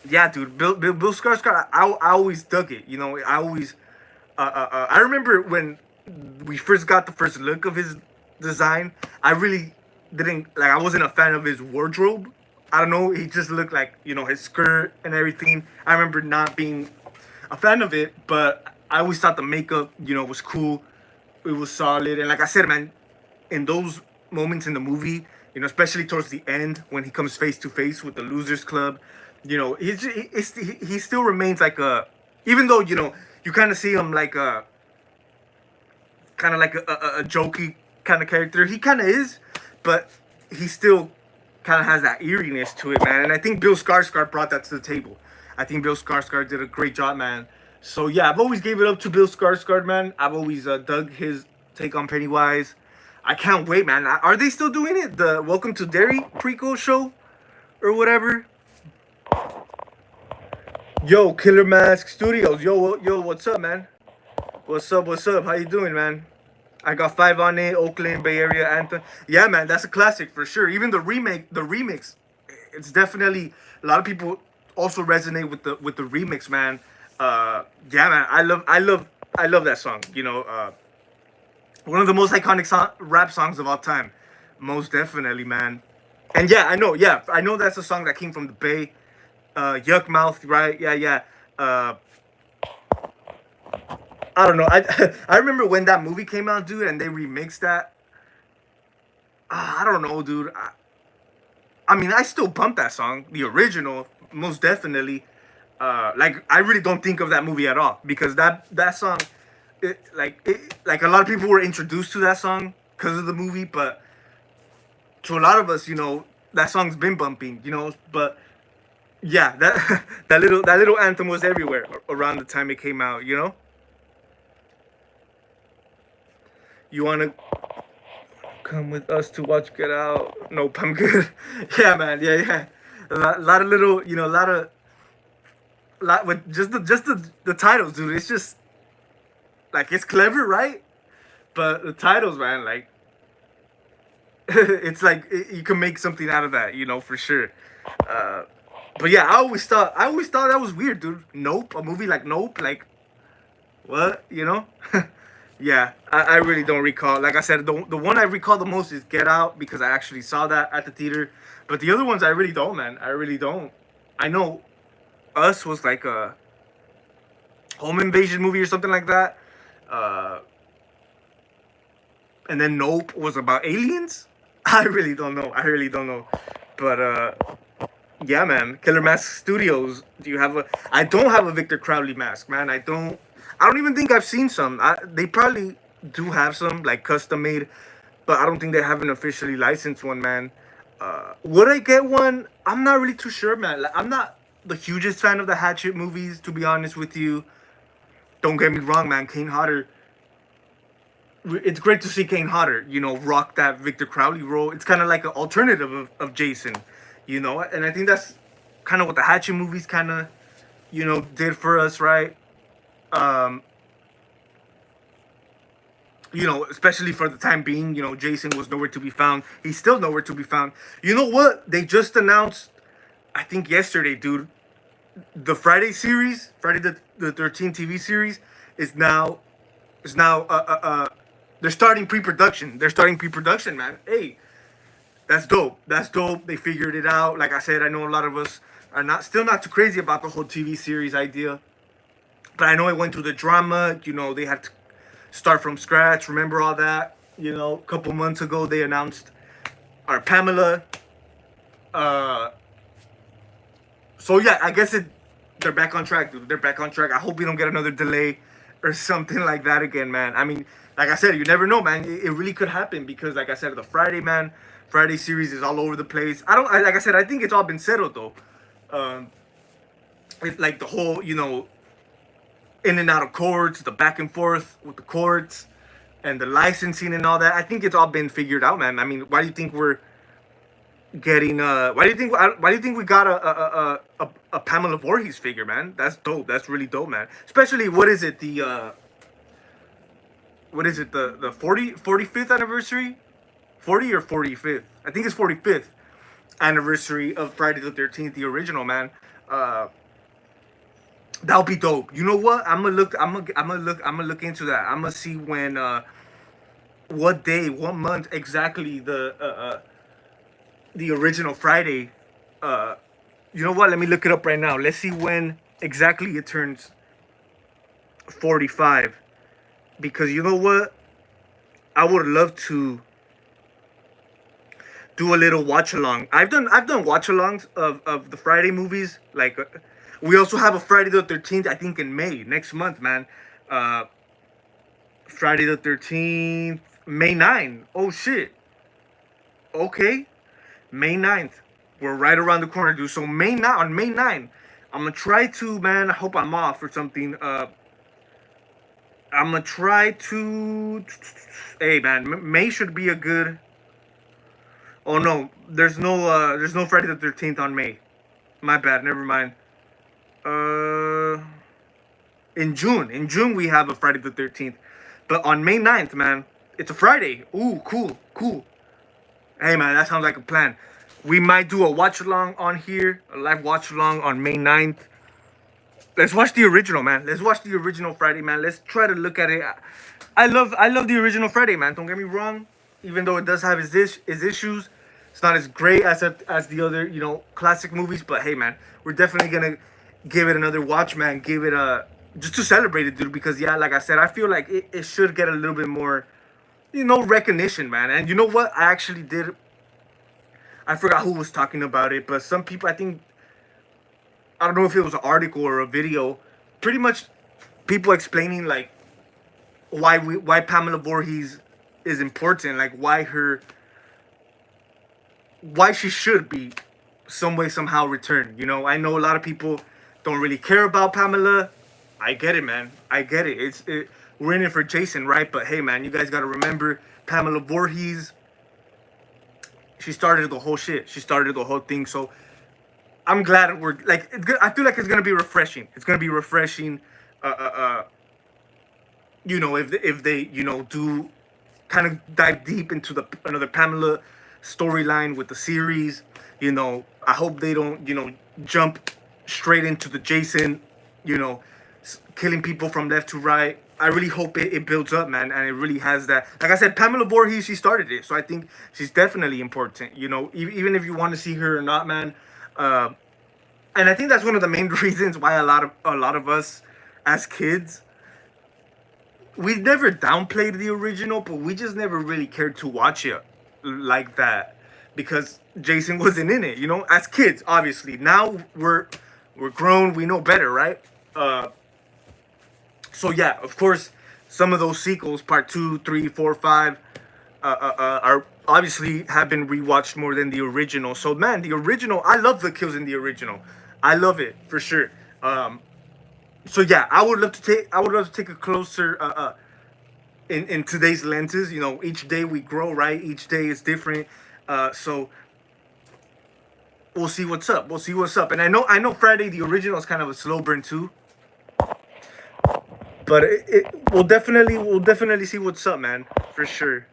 yeah, dude, Bill Skarsgård, I always dug it. I always, I remember when we first got the first look of his design. I really didn't like. I wasn't a fan of his wardrobe. I don't know. He just looked like his skirt and everything. I remember not being a fan of it, but I always thought the makeup, was cool. It was solid, and like I said, man, in those moments in the movie, especially towards the end when he comes face to face with the Losers Club, he still remains like a, even though you kind of see him like a kind of like a jokey kind of character. He kind of is, but he still kind of has that eeriness to it, man. And I think Bill Skarsgård brought that to the table. I think Bill Skarsgård did a great job, man. So yeah, I've always gave it up to Bill Skarsgård, man. I've always dug his take on Pennywise. I can't wait, man. Are they still doing it? The Welcome to Derry prequel show or whatever? Yo, Killer Mask Studios. Yo, what's up, man? What's up? How you doing, man? I got 5 on it. Oakland, Bay Area anthem. Yeah, man, that's a classic for sure. Even the remix, it's definitely a lot of people also resonate with the remix, man. Yeah, man, I love that song. One of the most iconic rap songs of all time, most definitely, man. And yeah, I know that's a song that came from the Bay. Yuck Mouth, right? Yeah. Uh, I don't know. I remember when that movie came out, dude, and they remixed that. I don't know, dude. I mean, I still bump that song, the original, most definitely. Like I really don't think of that movie at all because that song, like a lot of people were introduced to that song because of the movie, but to a lot of us, that song's been bumping, But yeah, that that little anthem was everywhere around the time it came out. You wanna come with us to watch Get Out? Nope, I'm good. Yeah, man. Yeah. A lot of little, a lot with just the titles, dude. It's just like it's clever, right? But the titles, man, like it's like you can make something out of that, for sure. Uh, but yeah, I always thought that was weird, dude. Nope, a movie like Nope, like what, Yeah, I really don't recall. Like I said, the one I recall the most is Get Out because I actually saw that at the theater. But the other ones I really don't, man. I really don't. I know Us was like a home invasion movie or something like that. Uh, and then Nope was about aliens. I really don't know. But yeah, man. Killer Mask Studios. Do you have a? I don't have a Victor Crowley mask, man. I don't. I don't even think I've seen some. They probably do have some like custom made, but I don't think they have an officially licensed one, man. Would I get one? I'm not really too sure, man. Like, I'm not the hugest fan of the Hatchet movies, to be honest with you. Don't get me wrong, man. Kane Hodder. It's great to see Kane Hodder, rock that Victor Crowley role. It's kind of like an alternative of Jason, And I think that's kind of what the Hatchet movies kind of, did for us, right? Um, especially for the time being, Jason was nowhere to be found. He's still nowhere to be found. You know what? They just announced, I think yesterday, dude, the Friday series, Friday the 13th TV series is now they're starting pre-production. Man. Hey, that's dope. They figured it out. Like I said, I know a lot of us are not too crazy about the whole TV series idea. But I know it went through the drama. They had to start from scratch. Remember all that? A couple months ago they announced our Pamela. So yeah, I guess they're back on track, dude. They're back on track. I hope we don't get another delay or something like that again, man. I mean, like I said, you never know, man. It really could happen because, like I said, the Friday series is all over the place. Like I said, I think it's all been settled though. It's like the whole, in and out of courts, the back and forth with the courts. and the licensing and all that. I think it's all been figured out, man. I mean, why do you think we're getting why do you think we got a Pamela Voorhees figure, man? That's dope. That's really dope, man. Especially what is it, the 45th anniversary, 40 or 45th? I think it's 45th anniversary of Friday the 13th, the original, man. uh that'll be dope. You know what, I'm gonna look into that. I'm gonna see when what day, what month exactly the original Friday. uh you know what, let me look it up right now. Let's see when exactly it turns 45, because you know what, I would love to do a little watch along. I've done watch alongs of the Friday movies. Like we also have a Friday the 13th, I think in May next month, man. Uh Friday the 13th, May 9. Oh shit. Okay. May 9th. We're right around the corner, dude. So May 9, on May 9, I'm gonna try to, man, I hope I'm off or something. I'm gonna try to, hey man, May should be a good. Oh no, there's no Friday the 13th on May. My bad, never mind. Uh in June we have a Friday the 13th. But on May 9th, man, it's a Friday. Ooh, cool, cool. Hey man, that sounds like a plan. We might do a watch along on here, a live watch along on May 9th. Let's watch the original, man. Let's watch the original Friday, man. Let's try to look at it. I love the original Friday, man. Don't get me wrong. Even though it does have his issues, it's not as great as the other, classic movies. But hey, man, we're definitely gonna give it another watch, man. Give it a just to celebrate it, dude. Because yeah, like I said, I feel like it should get a little bit more, recognition, man. And you know what? I actually did. I forgot who was talking about it, but some people, I think, I don't know if it was an article or a video, pretty much people explaining like why Pamela Voorhees is important, like why she should be some way somehow returned. I know a lot of people don't really care about Pamela. I get it, man. I get it. We're in it for Jason, right? But hey, man, you guys got to remember Pamela Voorhees. She started the whole shit. She started the whole thing. So I'm glad we're like. I feel like it's gonna be refreshing. It's gonna be refreshing. If they do kind of dive deep into the another Pamela storyline with the series. I hope they don't jump straight into the Jason. You know, killing people from left to right. I really hope it builds up, man, and it really has that. Like I said, Pamela Voorhees, she started it, so I think she's definitely important. Even if you want to see her or not, man. And I think that's one of the main reasons why a lot of us as kids, we never downplayed the original, but we just never really cared to watch it like that because Jason wasn't in it. As kids, obviously. Now we're grown, we know better, right? So yeah, of course, some of those sequels, part 2, 3, 4, 5, are obviously have been rewatched more than the original. So man, the original, I love the kills in the original. I love it for sure. So yeah, I would love to take a closer in today's lenses. Each day we grow, right? Each day is different. So we'll see what's up. We'll see what's up. And I know Friday the original is kind of a slow burn too. But we'll definitely see what's up, man, for sure.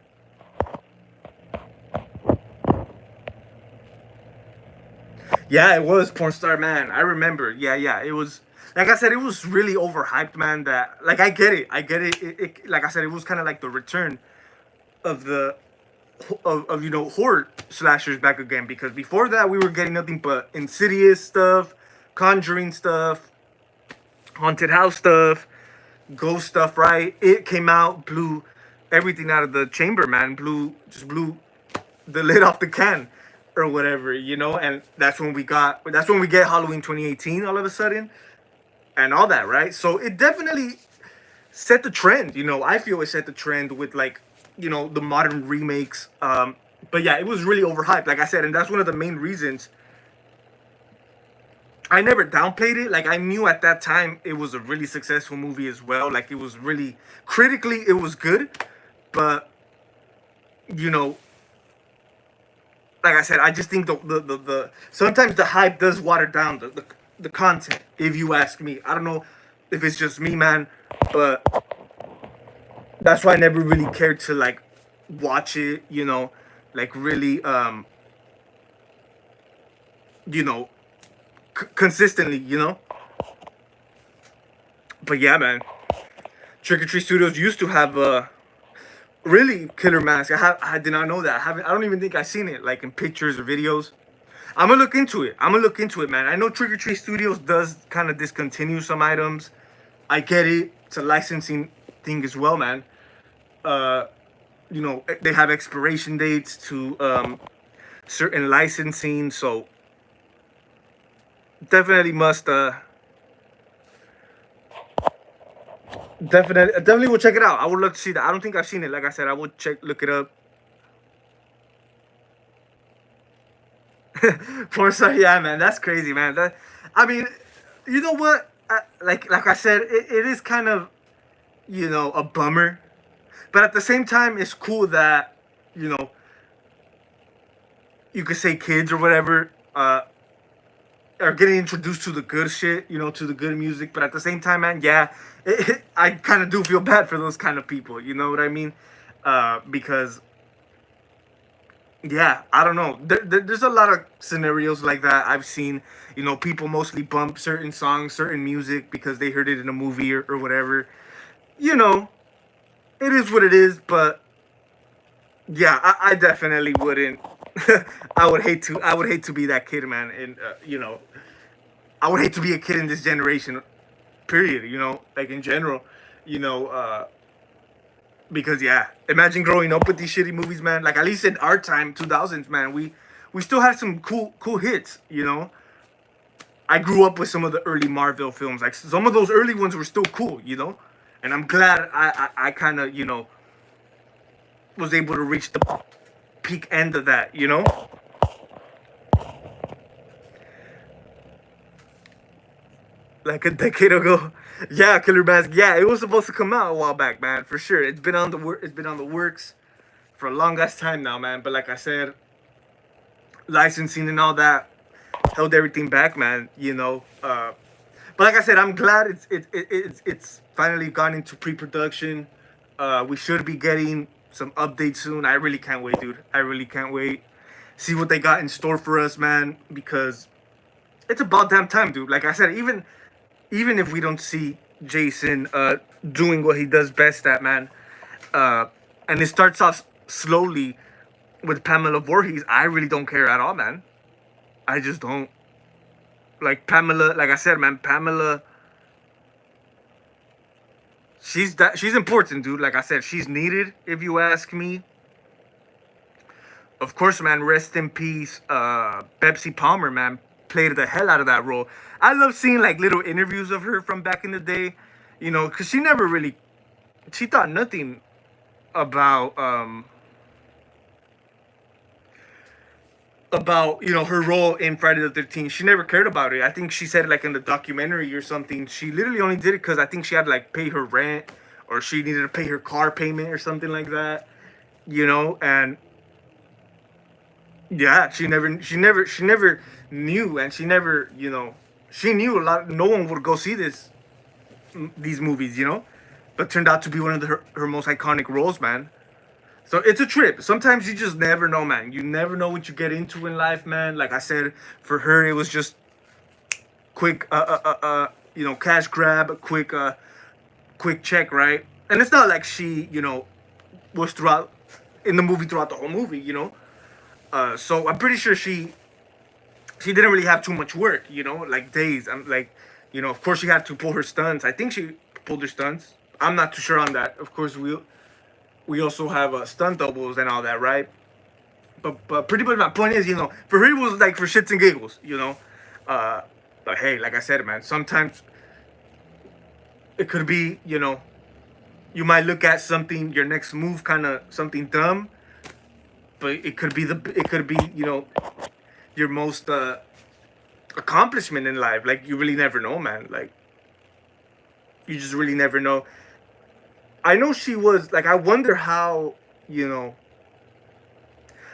Yeah, it was Porn Star, man. I remember. Yeah, yeah. It was, like I said, it was really overhyped, man. That, like, I get it. I get it. Like I said, it was kind of like the return of the of horror slashers back again, because before that we were getting nothing but Insidious stuff, Conjuring stuff, haunted house stuff, ghost stuff, right? It came out, blew everything out of the chamber, man. Just blew the lid off the can or whatever, and that's when we get Halloween 2018 all of a sudden and all that, right? So it definitely set the trend. I feel it set the trend with, like, the modern remakes. But yeah, it was really overhyped, like I said, and that's one of the main reasons I never downplayed it. Like, I knew at that time it was a really successful movie as well. Like, it was really critically, it was good. but you know, like I said, I just think the sometimes the hype does water down the content. If you ask me, I don't know if it's just me, man, but that's why I never really cared to like watch it. You know, like really, you know, consistently. You know, but yeah, man. Trick or Treat Studios used to have a really killer mask. I did not know that. I don't even think I've seen it like in pictures or videos. I'm gonna look into it. I'm gonna look into it, man. I know Trick or Treat Studios does kind of discontinue some items. I get it. It's a licensing thing as well, man. Uh, you know, they have expiration dates to certain licensing, so definitely must definitely will check it out. I would love to see that. I don't think I've seen it. Like I said, I will look it up. Forza, yeah, man, that's crazy, man. That, I mean, you know what? Like I said, it is kind of, you know, a bummer, but at the same time, it's cool that, you know, you could say kids or whatever are getting introduced to the good shit, you know, to the good music. But at the same time, man, yeah, I kind of do feel bad for those kind of people. You know what I mean? Because yeah, I don't know. There's a lot of scenarios like that I've seen. You know, people mostly bump certain songs, certain music because they heard it in a movie or whatever. You know, it is what it is. But yeah, I definitely wouldn't. I would hate to. I would hate to be that kid, man. And you know, I would hate to be a kid in this generation. Period. You know, like in general. You know, because yeah, imagine growing up with these shitty movies, man. Like at least in our time, 2000s, man, we still had some cool hits. You know, I grew up with some of the early Marvel films. Like some of those early ones were still cool. You know, and I'm glad I kind of, you know, was able to reach the peak end of that. You know. Like a decade ago. Yeah, Killer Mask. Yeah, it was supposed to come out a while back, man, for sure. It's been on the It's been on the works for a long ass time now, man. But like I said, licensing and all that held everything back, man. You know. But like I said, I'm glad it's finally gone into pre-production. We should be getting some updates soon. I really can't wait, dude. I really can't wait. See what they got in store for us, man. Because it's about damn time, dude. Like I said, even if we don't see Jason doing what he does best at, man, and it starts off slowly with Pamela Voorhees, I really don't care at all, man. I just don't. Like Pamela, like I said, man, Pamela, she's important, dude. Like I said, she's needed, if you ask me. Of course, man, rest in peace, Betsy Palmer, man, played the hell out of that role. I love seeing like little interviews of her from back in the day, you know, because she never really, she thought nothing about, you know, her role in Friday the 13th. She never cared about it. I think she said like in the documentary or something, she literally only did it because I think she had to like pay her rent or she needed to pay her car payment or something like that, you know. And yeah, she never knew, and she never, you know, she knew a lot. No one would go see these movies, you know, but turned out to be one of her most iconic roles, man. So it's a trip. Sometimes you just never know, man. You never know what you get into in life, man. Like I said, for her, it was just quick, you know, cash grab, quick check, right? And it's not like she, you know, was throughout in the movie throughout the whole movie, you know. So I'm pretty sure she didn't really have too much work, you know, like days. I'm like, you know, of course she had to pull her stunts. I think she pulled her stunts. I'm not too sure on that. Of course, we also have stunt doubles and all that, right? But pretty much my point is, you know, for her it was like for shits and giggles, you know. But hey, like I said, man, sometimes it could be, you know, you might look at something, your next move, kind of something dumb, but it could be you know, your most accomplishment in life. Like you really never know, man. Like you just really never know. I know she was like, I wonder how, you know,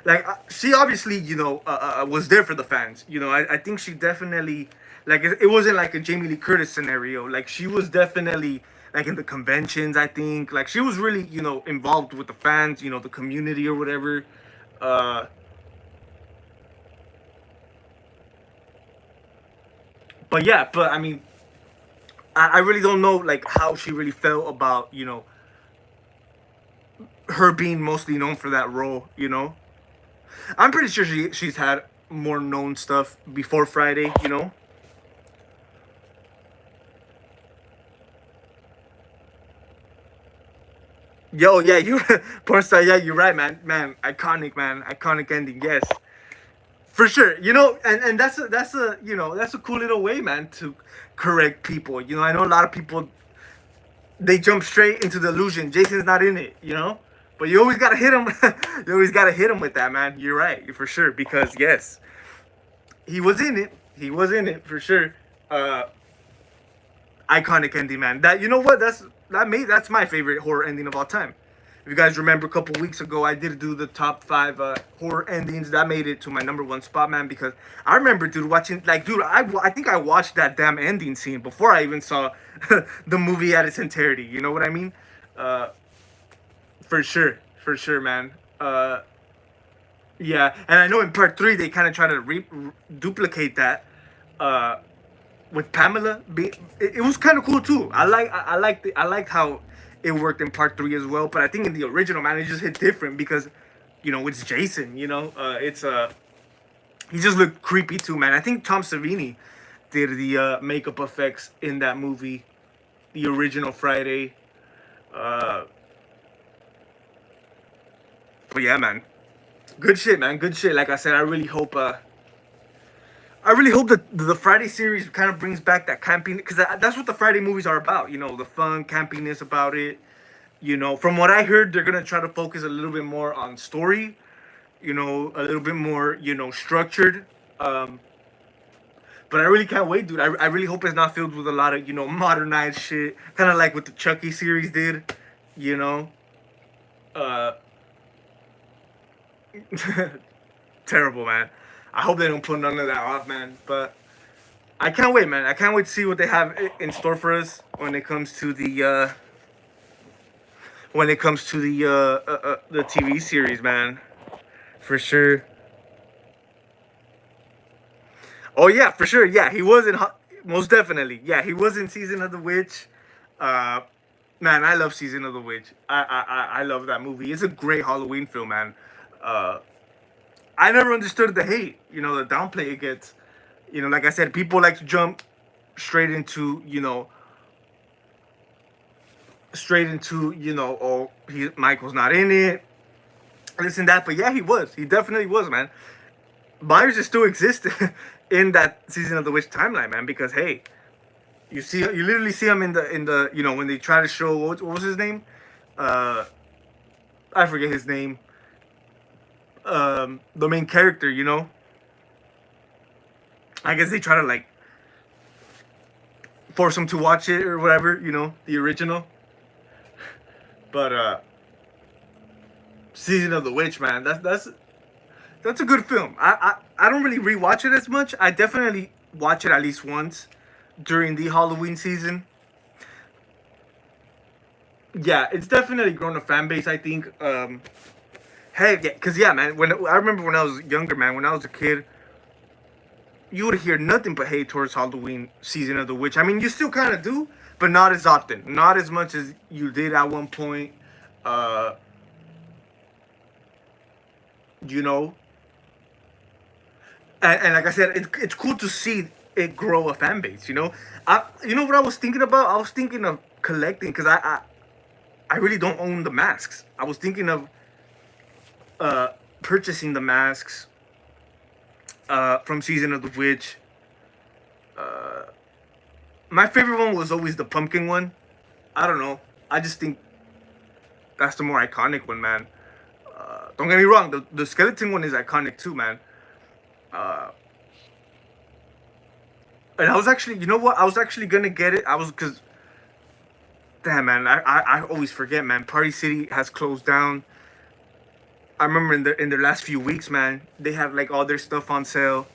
like she obviously, was there for the fans. I think she definitely, like, it wasn't like a Jamie Lee Curtis scenario. Like, she was definitely like in the conventions. I think like she was really, involved with the fans, the community or whatever. Uh, but yeah, but I mean, I really don't know like how she really felt about, her being mostly known for that role. I'm pretty sure she's had more known stuff before Friday. Yo, yeah, you porn star. Yeah, you're right, man. Man, iconic ending. Yes, for sure. And that's a cool little way, man, to correct people. I know a lot of people, they jump straight into the illusion. Jason's not in it. But you always gotta hit him. You always gotta hit him with that, man. You're right, for sure. Because yes, he was in it. He was in it for sure. Uh, iconic ending, man. That, you know what? That's my favorite horror ending of all time. If you guys remember, a couple weeks ago, I did do the top five horror endings. That made it to my number one spot, man. Because I remember, dude, watching, like, dude, I think I watched that damn ending scene before I even saw the movie at its entirety. You know what I mean? Uh, for sure, man. Yeah, and I know in part three they kind of try to duplicate that. Uh, with Pamela. It was kind of cool too. I liked how it worked in part three as well. But I think in the original, man, it just hit different because, it's Jason. It's he just looked creepy too, man. I think Tom Savini did the makeup effects in that movie, the original Friday. Uh, but yeah, man, good shit, man, good shit. Like I said, I really hope that the Friday series kind of brings back that camping, because that's what the Friday movies are about. The fun campiness about it. From what I heard, they're gonna try to focus a little bit more on story. A little bit more, structured. Um, but I really can't wait, dude. I really hope it's not filled with a lot of, modernized shit, kind of like what the Chucky series did. You know, uh, terrible, man. I hope they don't put none of that off, man. But I can't wait, man. I can't wait to see what they have in store for us when it comes to the TV series, man. For sure. Oh yeah, for sure. Yeah, he was in most definitely. Yeah, he was in Season of the Witch. Uh, man, I love Season of the Witch. I love that movie. It's a great Halloween film, man. Uh, I never understood the hate. The downplay it gets. Like I said, people like to jump straight into oh, Michael's not in it, this and that. But yeah, he was. He definitely was, man. Myers is still existed in that Season of the Witch timeline, man. Because hey, you literally see him in the when they try to show what was his name, uh, I forget his name. The main character, I guess they try to like force him to watch it or whatever, the original. But Season of the Witch, man, that's a good film. I don't really rewatch it as much. I definitely watch it at least once during the Halloween season. Yeah, it's definitely grown a fan base. I think. Hey, yeah, cause yeah, man. When I remember when I was younger, man, when I was a kid, you would hear nothing but hate towards Halloween Season of the Witch. I mean, you still kind of do, but not as often, not as much as you did at one point. Uh, you know, and like I said, it's cool to see it grow a fan base. You know what I was thinking about? I was thinking of collecting because I really don't own the masks. I was thinking of uh, purchasing the masks from Season of the Witch. Uh, my favorite one was always the pumpkin one. I don't know. I just think that's the more iconic one, man. Don't get me wrong. The skeleton one is iconic too, man. Uh, and I was actually, you know what? I was actually gonna get it. I was because Damn, man, I always forget, man. Party City has closed down. I remember in their last few weeks, man, they had like all their stuff on sale.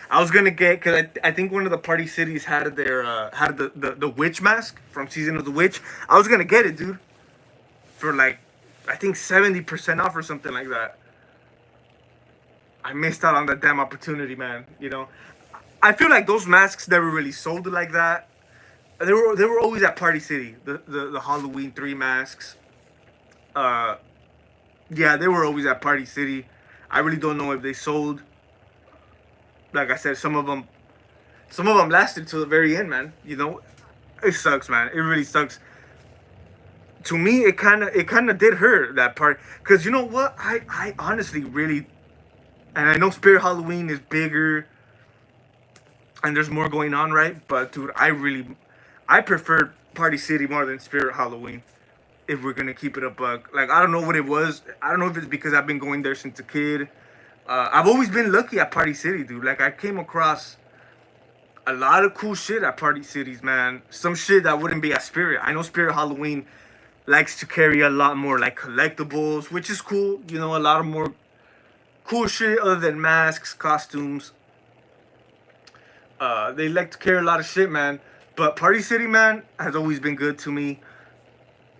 I was gonna get, cause I think one of the Party Cities had their had the witch mask from Season of the Witch. I was gonna get it, dude, for like I think 70% off or something like that. I missed out on that damn opportunity, man. You know, I feel like those masks never really sold like that. They were always at Party City. The Halloween 3 masks. Uh, yeah, they were always at Party City. I really don't know if they sold. Like I said, some of them lasted till the very end, man. You know, it sucks, man. It really sucks. To me, it kind of did hurt that part, cause you know what? I honestly really, and I know Spirit Halloween is bigger, and there's more going on, right? But dude, I prefer Party City more than Spirit Halloween. If we're gonna keep it a buck, like I don't know what it was. I don't know if it's because I've been going there since a kid. I've always been lucky at Party City, dude. Like I came across a lot of cool shit at Party Cities, man. Some shit that wouldn't be at Spirit. I know Spirit Halloween likes to carry a lot more like collectibles, which is cool. You know, a lot of more cool shit other than masks, costumes. They like to carry a lot of shit, man. But Party City, man, has always been good to me.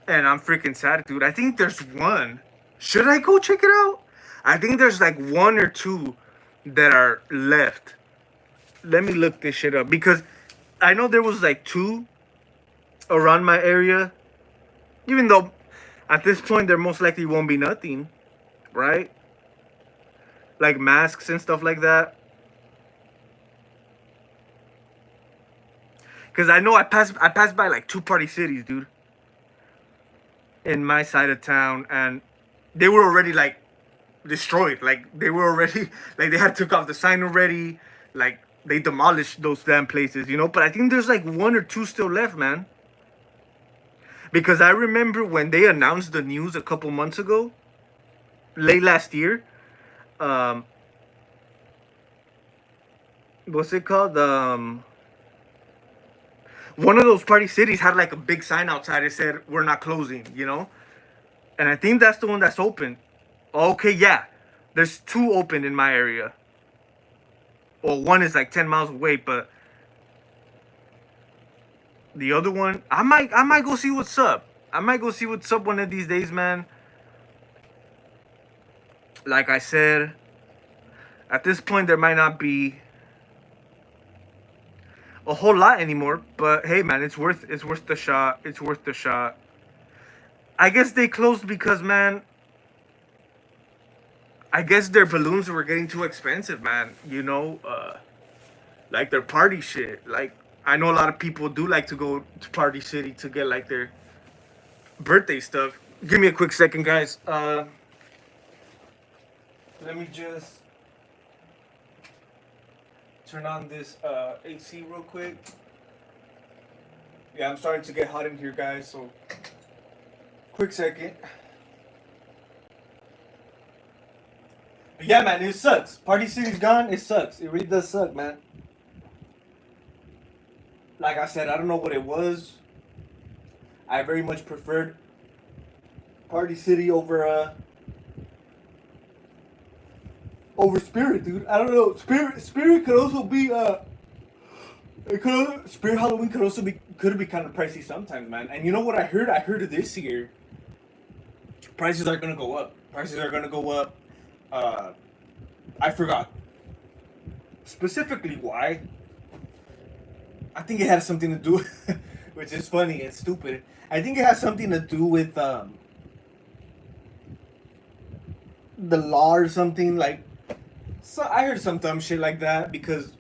And I'm freaking sad, dude. I think there's one. Should I go check it out? I think there's like one or two that are left. Let me look this shit up because I know there was like two around my area. Even though at this point there most likely won't be nothing, right? Like masks and stuff like that. Cause I know I passed by like two Party Cities, dude, in my side of town, and they were already like destroyed. Like they were already like they had took off the sign already. Like they demolished those damn places, you know. But I think there's like one or two still left, man. Because I remember when they announced the news a couple months ago, late last year. Um, what's it called? One of those Party Cities had like a big sign outside. It said, "We're not closing," you know. And I think that's the one that's open. Okay, yeah. There's two open in my area. Well, one is like 10 miles away, but the other one, I might go see what's up. I might go see what's up one of these days, man. Like I said, at this point there might not be a whole lot anymore, but hey, man, it's worth the shot. It's worth the shot. I guess they closed because, man, I guess their balloons were getting too expensive, man. You know, like their party shit. Like I know a lot of people do like to go to Party City to get like their birthday stuff. Give me a quick second, guys. Let me just turn on this AC real quick. Yeah, I'm starting to get hot in here, guys. So, quick second. But yeah, man, it sucks. Party City's gone. It sucks. It really does suck, man. Like I said, I don't know what it was. I very much preferred Party City over Spirit, dude. I don't know. Spirit could also be Spirit Halloween could be kind of pricey sometimes, man. And you know what I heard? I heard this year prices are gonna go up. Prices are gonna go up. I forgot specifically why. I think it had something to do, which is funny and stupid. I think it has something to do with the law or something like. So I heard some dumb shit like that because,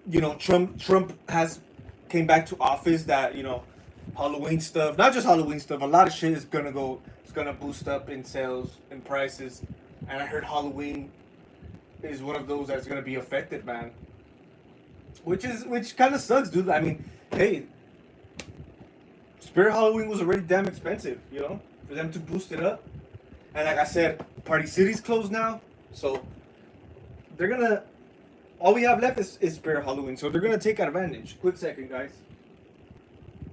you know, Trump has came back to office that, you know, Halloween stuff, not just Halloween stuff, a lot of shit is gonna boost up in sales and prices, and I heard Halloween is one of those that's gonna be affected, man. Which kind of sucks, dude. I mean, hey, Spirit Halloween was already damn expensive, you know, for them to boost it up, and like I said, Party City's closed now, so they're gonna. All we have left is Spirit Halloween, so they're gonna take advantage. Quick second, guys.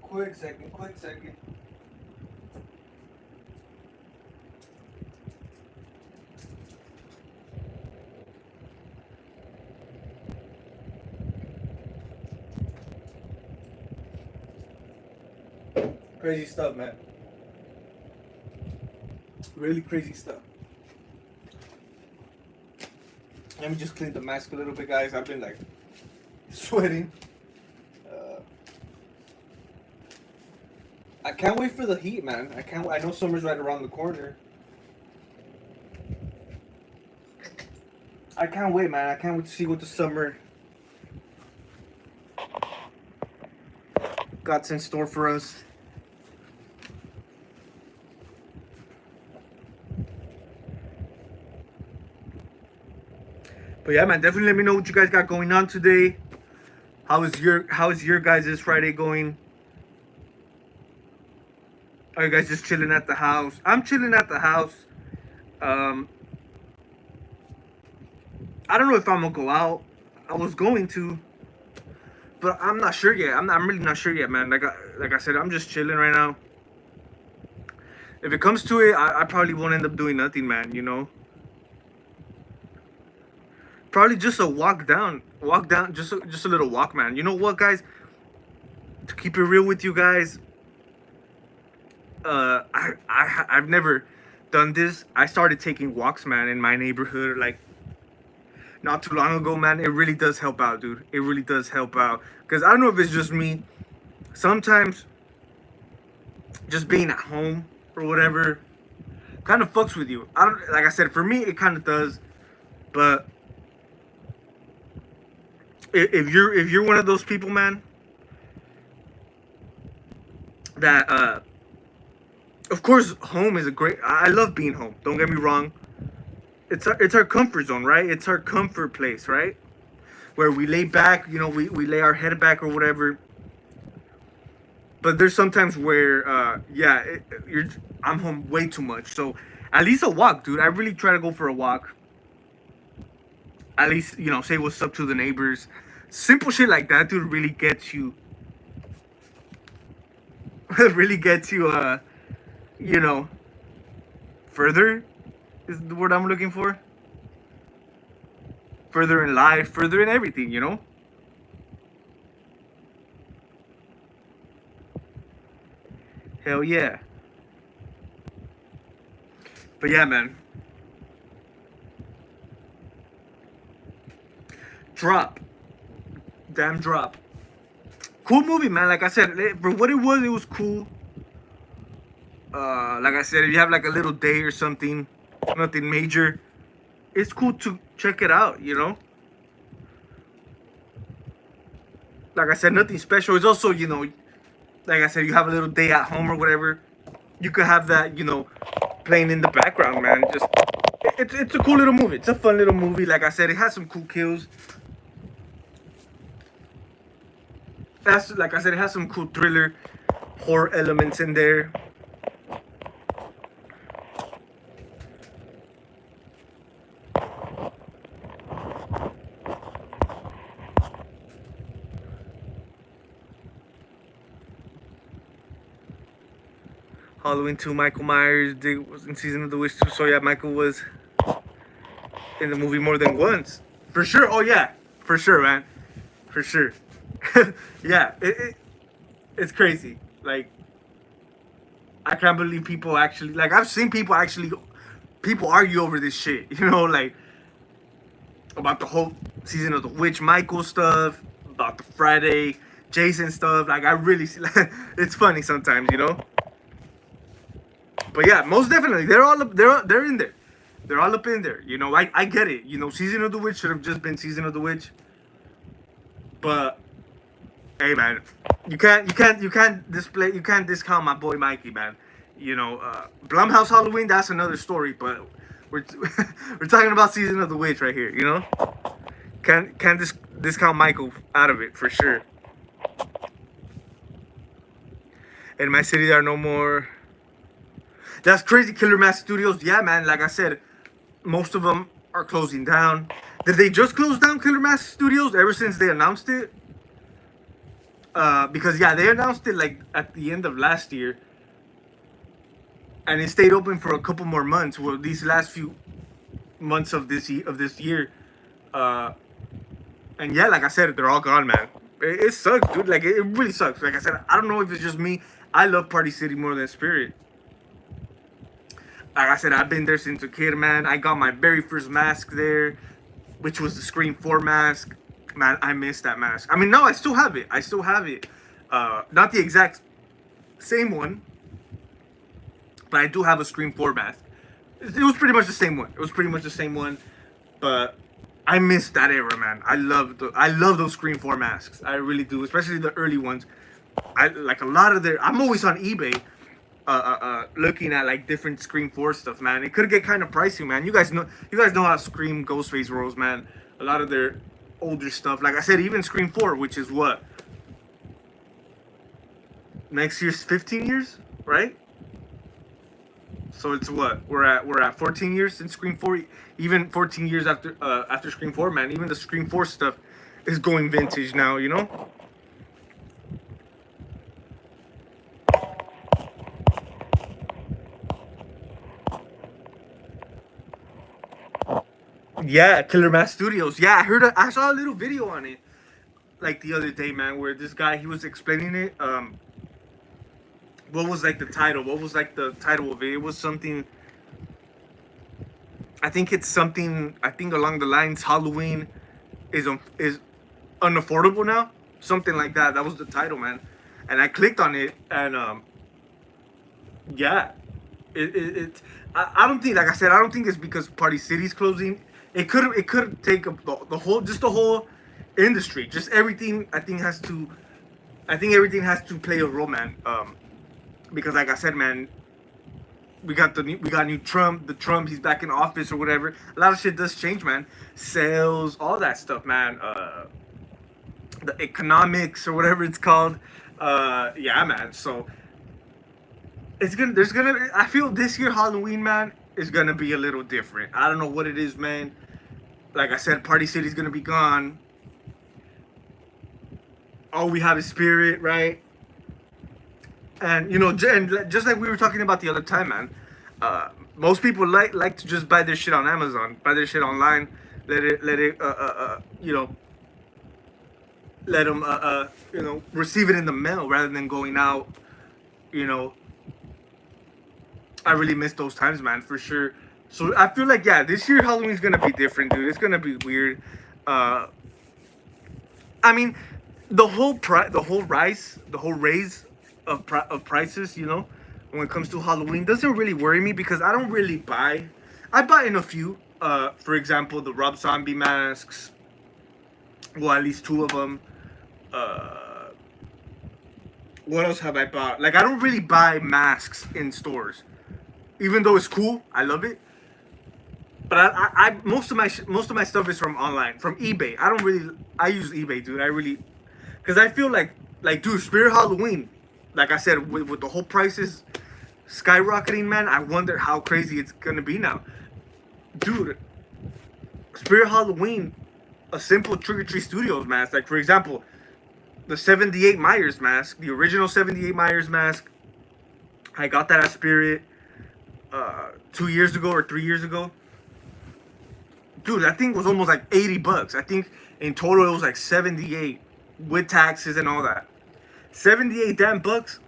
Quick second, quick second. Crazy stuff, man. Really crazy stuff. Let me just clean the mask a little bit, guys. I've been like sweating. I can't wait for the heat, man. I know summer's right around the corner. I can't wait, man. I can't wait to see what the summer got in store for us. But yeah, man, definitely let me know what you guys got going on today. How is your guys' Friday going? Are you guys just chilling at the house? I'm chilling at the house. I don't know if I'm gonna go out. I was going to, but I'm not sure yet. I'm really not sure yet, man. Like I said, I'm just chilling right now. If it comes to it, I probably won't end up doing nothing, man. You know. Probably just a walk down, just a little walk, man. You know what, guys? To keep it real with you guys, I've never done this. I started taking walks, man, in my neighborhood, like not too long ago, man. It really does help out, dude. It really does help out. Cause I don't know if it's just me. Sometimes just being at home or whatever kind of fucks with you. I don't, like I said, for me it kind of does, but if you're one of those people, man, that of course home is a great, I love being home, don't get me wrong. It's our comfort zone, right? It's our comfort place, right? Where we lay back, you know, we lay our head back or whatever. But there's sometimes where I'm home way too much. So at least a walk, dude. I really try to go for a walk. At least, you know, say what's up to the neighbors. Simple shit like that, dude, really gets you. Really gets you, you know, further is the word I'm looking for. Further in life, further in everything, you know. Hell yeah. But yeah, man. Drop. Damn Drop. Cool movie, man. Like I said, for what it was cool. Like I said, if you have like a little day or something, nothing major, it's cool to check it out, you know. Like I said, nothing special. It's also, you know, like I said, you have a little day at home or whatever, you could have that, you know, playing in the background, man. Just it's a cool little movie. It's a fun little movie. Like I said, it has some cool kills. Like I said, it has some cool thriller, horror elements in there. Halloween 2, Michael Myers was in Season of the Witch 2. So yeah, Michael was in the movie more than once. For sure. Oh yeah, for sure, man. For sure. Yeah, it's crazy. Like, I can't believe people actually, like, I've seen people argue over this shit, you know, like, about the whole Season of the Witch Michael stuff, about the Friday Jason stuff. Like, I really see, like, it's funny sometimes, you know. But yeah, most definitely, they're in there. They're all up in there, you know. I get it, you know. Season of the Witch should have just been Season of the Witch. But hey, man, you can't discount my boy Mikey, man. You know, Blumhouse Halloween, that's another story. But we're we're talking about Season of the Witch right here. You know, can't discount Michael out of it for sure. In my city, there are no more. That's crazy. Killer Mask Studios, yeah, man. Like I said, most of them are closing down. Did they just close down Killer Mask Studios ever since they announced it? Because yeah, they announced it like at the end of last year, and it stayed open for a couple more months. Well, these last few months of this year, uh, and yeah, like I said, they're all gone, man. It sucks, dude. Like it really sucks. Like I said, I don't know if it's just me. I love Party City more than Spirit. Like I said, I've been there since a kid, man. I got my very first mask there, which was the Scream 4 mask. Man, I miss that mask. I mean, no, I still have it. I still have it. Not the exact same one, but I do have a Scream 4 mask. It was pretty much the same one. It was pretty much the same one, but I miss that era, man. I love those Scream 4 masks. I really do, especially the early ones. I like a lot of their. I'm always on eBay, looking at like different Scream 4 stuff, man. It could get kind of pricey, man. You guys know how Scream Ghostface rolls, man. A lot of their older stuff, like I said, even Scream 4, which is what, next year's 15 years, right? So it's what we're at 14 years since Scream 4. Even 14 years after Scream 4, man. Even the Scream 4 stuff is going vintage now, you know. Yeah, Killer Mask Studios. Yeah, I saw a little video on it like the other day, man, where this guy he was explaining it. What was like the title? What was like the title of it? It was something. I think it's something. I think along the lines Halloween is unaffordable now. Something like that. That was the title, man. And I clicked on it, and yeah, I don't think, like I said, I don't think it's because Party City's closing. It could take the whole, just the whole industry, just everything. I think everything has to play a role, man. Because like I said, man, we got new Trump. The Trump, he's back in office or whatever. A lot of shit does change, man. Sales, all that stuff, man. The economics or whatever it's called. Yeah, man. So I feel this year Halloween, man, is gonna be a little different. I don't know what it is, man. Like I said, Party City's gonna be gone. All we have is Spirit, right? And you know, and just like we were talking about the other time, man. Most people like to just buy their shit on Amazon, buy their shit online, you know, let them you know, receive it in the mail rather than going out, you know. I really miss those times, man, for sure. So I feel like, yeah, this year Halloween's gonna be different, dude. It's gonna be weird. Uh, I mean, the whole raise of prices, you know, when it comes to Halloween, doesn't really worry me because I don't really buy. I buy in a few. For example, the Rob Zombie masks. Well, at least two of them. Uh, what else have I bought? Like, I don't really buy masks in stores, even though it's cool. I love it. But I most of my stuff is from online, from eBay. I don't really. I use eBay, dude. I really, because I feel like, dude, Spirit Halloween. Like I said, with the whole prices skyrocketing, man. I wonder how crazy it's gonna be now, dude. Spirit Halloween, a simple Trick or Treat Studios mask. Like for example, the '78 Myers mask, the original '78 Myers mask. I got that at Spirit 2 years ago or 3 years ago. Dude, that thing was almost like $80. I think in total it was like 78 with taxes and all that. 78 damn bucks.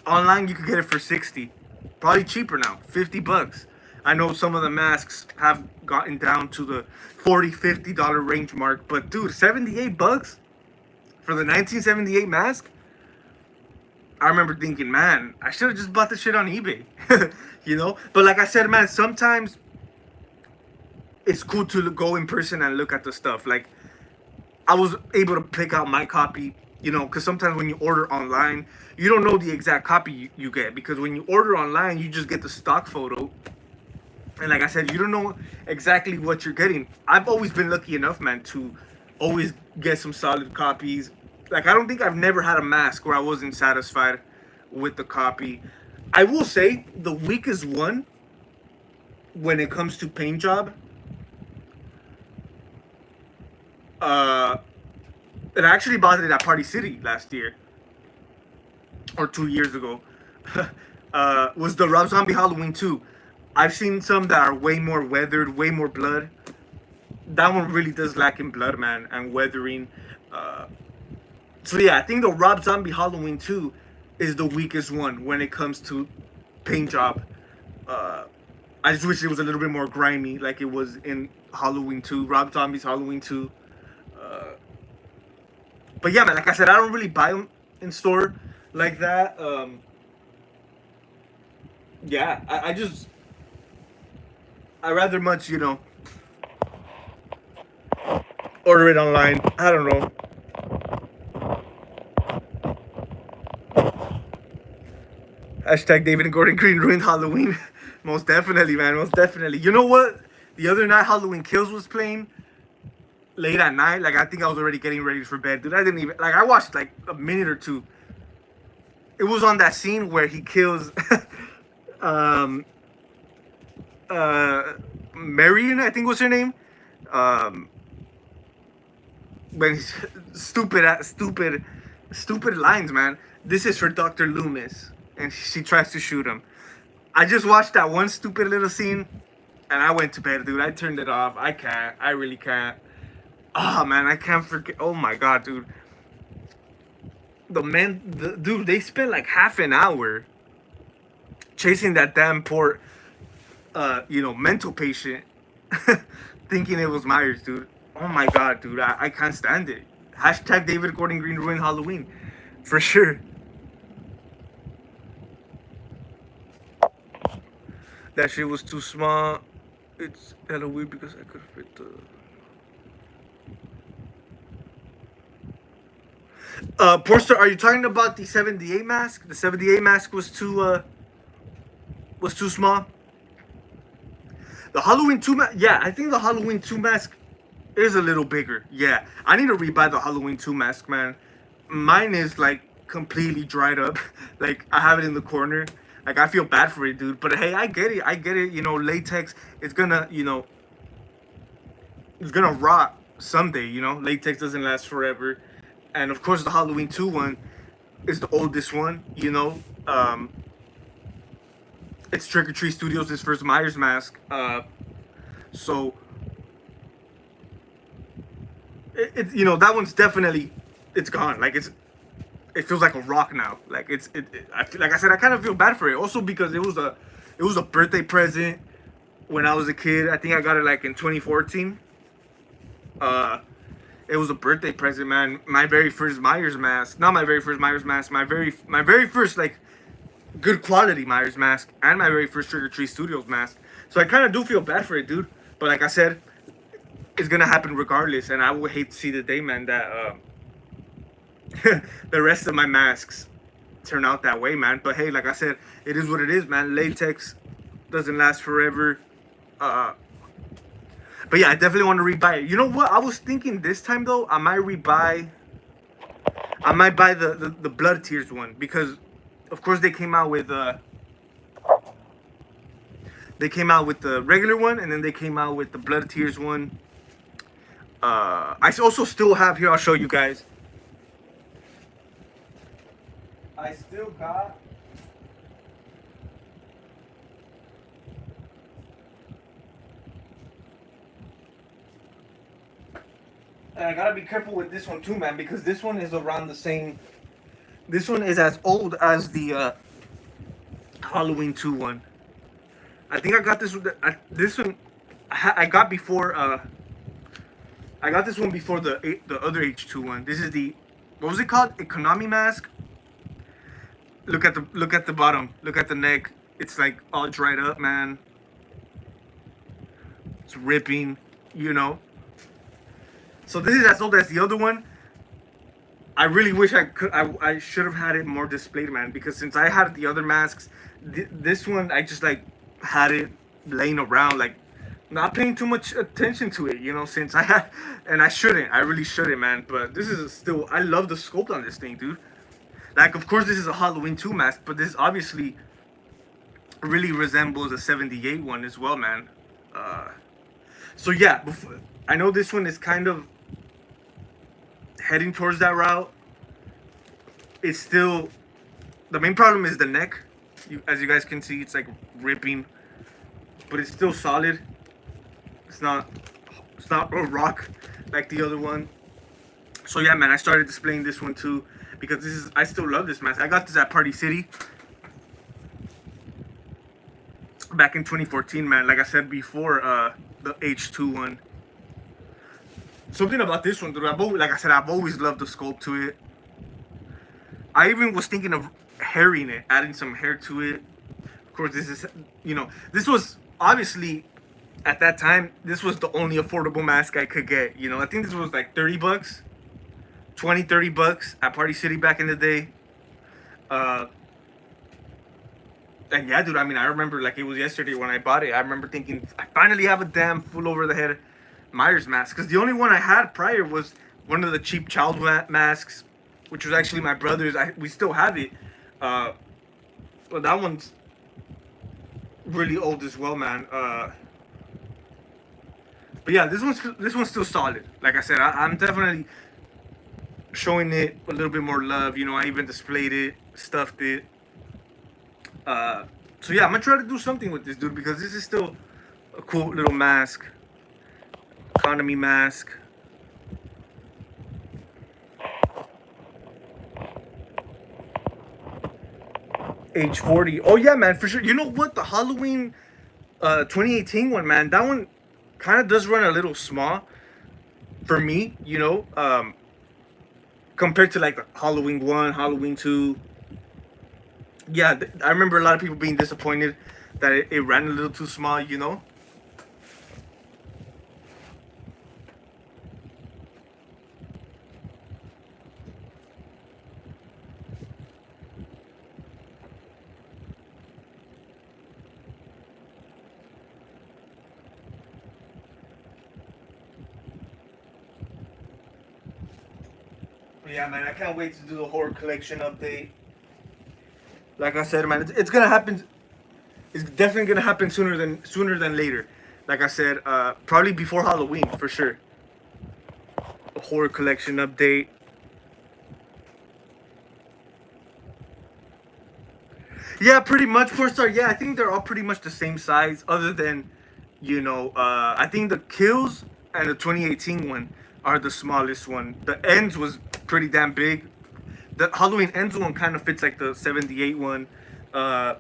Online you could get it for 60. Probably cheaper now, $50. I know some of the masks have gotten down to the $40, $50 range mark, but dude, 78 bucks for the 1978 mask? I remember thinking, man, I should have just bought the shit on eBay. You know? But like I said, man, sometimes it's cool to go in person and look at the stuff. Like, I was able to pick out my copy, you know, because sometimes when you order online, you don't know the exact copy you get. Because when you order online, you just get the stock photo. And like I said, you don't know exactly what you're getting. I've always been lucky enough, man, to always get some solid copies. Like, I don't think I've never had a mask where I wasn't satisfied with the copy. I will say the weakest one when it comes to paint job, uh, And I actually bought it at Party City last year or 2 years ago. Was the Rob Zombie Halloween 2. I've seen some that are way more weathered, way more blood. That one really does lack in blood, man, and weathering. So yeah, I think the Rob Zombie Halloween 2 is the weakest one when it comes to paint job. I just wish it was a little bit more grimy, like it was in Halloween 2, Rob Zombie's Halloween 2. But yeah, man, like I said, I don't really buy them in store like that. Yeah, I rather much, order it online. I don't know. Hashtag David and Gordon Green ruined Halloween. Most definitely, man. Most definitely. You know what? The other night, Halloween Kills was playing late at night. Like, I think I was already getting ready for bed. Dude, I didn't even... Like, I watched, like, a minute or two. It was on that scene where he kills... Marion, I think was her name. When he's... Stupid lines, man. This is for Dr. Loomis. And she tries to shoot him. I just watched that one stupid little scene, and I went to bed, dude. I turned it off. I can't. I really can't. Oh, man, I can't forget. Oh, my God, dude. Dude, they spent like half an hour chasing that damn poor, mental patient, thinking it was Myers, dude. Oh, my God, dude. I can't stand it. Hashtag David Gordon Green ruined Halloween. For sure. That shit was too small. It's hella weird because I could fit the... Porster, are you talking about the 78 mask? The 78 mask was too small. The Halloween 2 mask... Yeah, I think the Halloween 2 mask is a little bigger. Yeah, I need to rebuy the Halloween 2 mask, man. Mine is, like, completely dried up. Like, I have it in the corner. Like, I feel bad for it, dude. But, hey, I get it. Latex, it's gonna, it's gonna rot someday, Latex doesn't last forever. And, of course, the Halloween 2 one is the oldest one, It's Trick or Treat Studios' first Myers mask. So, that one's definitely, it's gone. Like, it feels like a rock now. Like like I said, I kind of feel bad for it. Also because it was a birthday present when I was a kid. I think I got it like in 2014. It was a birthday present, man. My very first Myers mask. Not my very first Myers mask. My very first like good quality Myers mask, and my very first Trick or Treat Studios mask. So I kind of do feel bad for it, dude. But like I said, it's gonna happen regardless, and I would hate to see the day, man, that the rest of my masks turn out that way, man. But hey, like I said, it is what it is, man. Latex doesn't last forever. But yeah, I definitely want to rebuy it. You know what? I was thinking this time though, I might buy the Blood Tears one, because of course they came out with the regular one, and then they came out with the Blood Tears one. I also still have here, I'll show you guys. I still got and I gotta be careful with this one too, man, because this one is around the same. This one is as old as the Halloween 2 one. I think I got this one. This one I got before. I got this one before the other H2 one. This is the, what was it called? Economy mask. Look at the bottom. Look at the neck. It's like all dried up, man. It's ripping, So this is as old as the other one. I really wish I should have had it more displayed, man, because since I had the other masks, this one I just like had it laying around, like not paying too much attention to it, since I had, and I really shouldn't, man. But this is still, I love the sculpt on this thing, dude. Like, of course, this is a Halloween 2 mask, but this obviously really resembles a 78 one as well, man. So yeah, I know this one is kind of heading towards that route, it's still the main problem is the neck. As you guys can see, it's like ripping, but it's still solid. It's not a rock like the other one. So yeah, man, I started displaying this one too because I still love this mask. I got this at Party City back in 2014, man. Like I said before, the H2 one. Something about this one, dude. I've always loved the sculpt to it. I even was thinking of hairing it, adding some hair to it. Of course, this is, this was obviously at that time, this was the only affordable mask I could get. I think this was like 30 bucks, 20, 30 bucks at Party City back in the day. And yeah, dude, I remember like it was yesterday when I bought it. I remember thinking, I finally have a damn full over the head Myers mask. Because the only one I had prior was one of the cheap child masks, which was actually my brother's. We still have it. But that one's really old as well, man. But yeah, this one's still solid. Like I said, I'm definitely showing it a little bit more love. I even displayed it, stuffed it. So yeah, I'm gonna try to do something with this, dude, because this is still a cool little mask. Economy mask. H40. Oh yeah, man, for sure. You know what? The Halloween 2018 one, man, that one kind of does run a little small for me, compared to like the Halloween 1, Halloween 2. Yeah, I remember a lot of people being disappointed that it ran a little too small, Yeah, man, I can't wait to do the horror collection update. Like I said, man, it's gonna happen. It's definitely gonna happen sooner than later. Like I said, probably before Halloween for sure. A horror collection update. Yeah, pretty much 4-star. Yeah, I think they're all pretty much the same size, other than, I think the Kills and the 2018 one are the smallest one. The Ends was pretty damn big. The Halloween Ends one kind of fits like the 78 one. The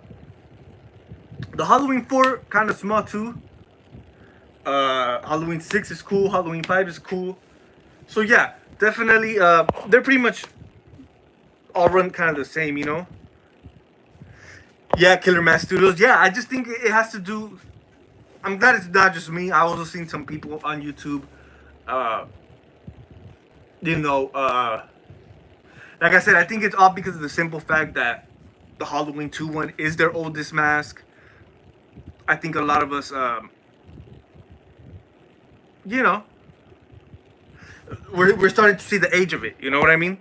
Halloween 4 kind of small too. Halloween 6 is cool. Halloween 5 is cool. So yeah, definitely. They're pretty much all run kind of the same, Yeah, Killer Mask Studios. Yeah, I just think it has to do. I'm glad it's not just me. I also seen some people on YouTube. Like I said, I think it's all because of the simple fact that the Halloween 2 one is their oldest mask. I think a lot of us, we're starting to see the age of it. You know what I mean?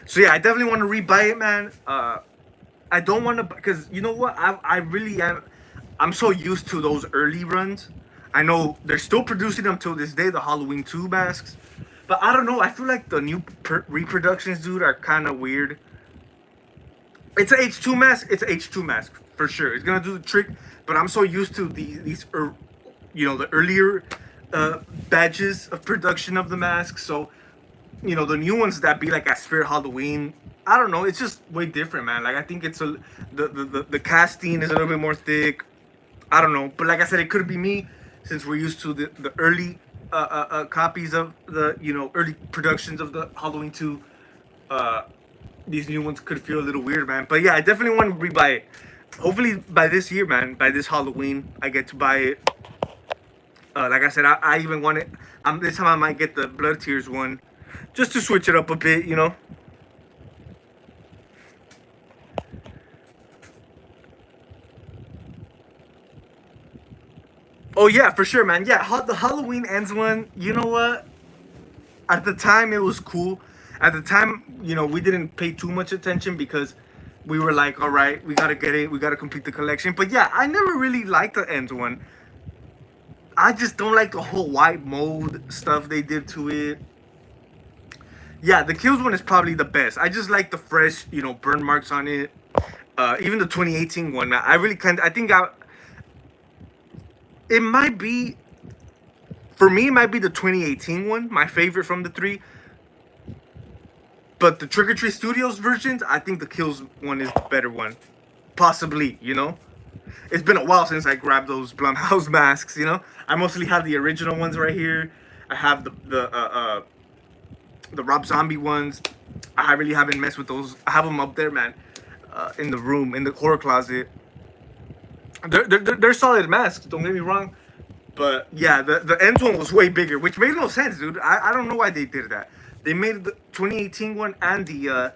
So yeah, I definitely want to rebuy it, man. I don't want to, because you know what? I really am. I'm so used to those early runs. I know they're still producing them till this day, the Halloween 2 masks. But I don't know. I feel like the new reproductions, dude, are kind of weird. It's an H2 mask. It's an H2 mask for sure. It's gonna do the trick. But I'm so used to these the earlier batches of production of the masks. So, the new ones that be like at Spirit Halloween. I don't know. It's just way different, man. Like I think it's the casting is a little bit more thick. I don't know. But like I said, it could be me since we're used to the early copies of the early productions of the Halloween 2. These new ones could feel a little weird, man. But yeah, I definitely want to rebuy it. Hopefully by this year, man. By this Halloween, I get to buy it. Like I said, I even want it. This time I might get the Blood Tears one, just to switch it up a bit, Oh yeah, for sure, man. Yeah, the Halloween Ends one. You know what? At the time, it was cool. At the time, we didn't pay too much attention because we were like, all right, we gotta get it. We gotta complete the collection. But yeah, I never really liked the Ends one. I just don't like the whole white mold stuff they did to it. Yeah, the Kills one is probably the best. I just like the fresh, burn marks on it. Even the 2018 one, I really kind. I think it might be for me. It might be the 2018 one, my favorite from the three. But the Trick or Treat Studios versions, I think the Kills one is the better one, possibly. It's been a while since I grabbed those Blumhouse masks. I mostly have the original ones right here. I have the Rob Zombie ones. I really haven't messed with those. I have them up there, man, in the room, in the horror closet. They're solid masks. Don't get me wrong, but yeah, the Ends one was way bigger, which made no sense, dude. I don't know why they did that. They made the 2018 one and the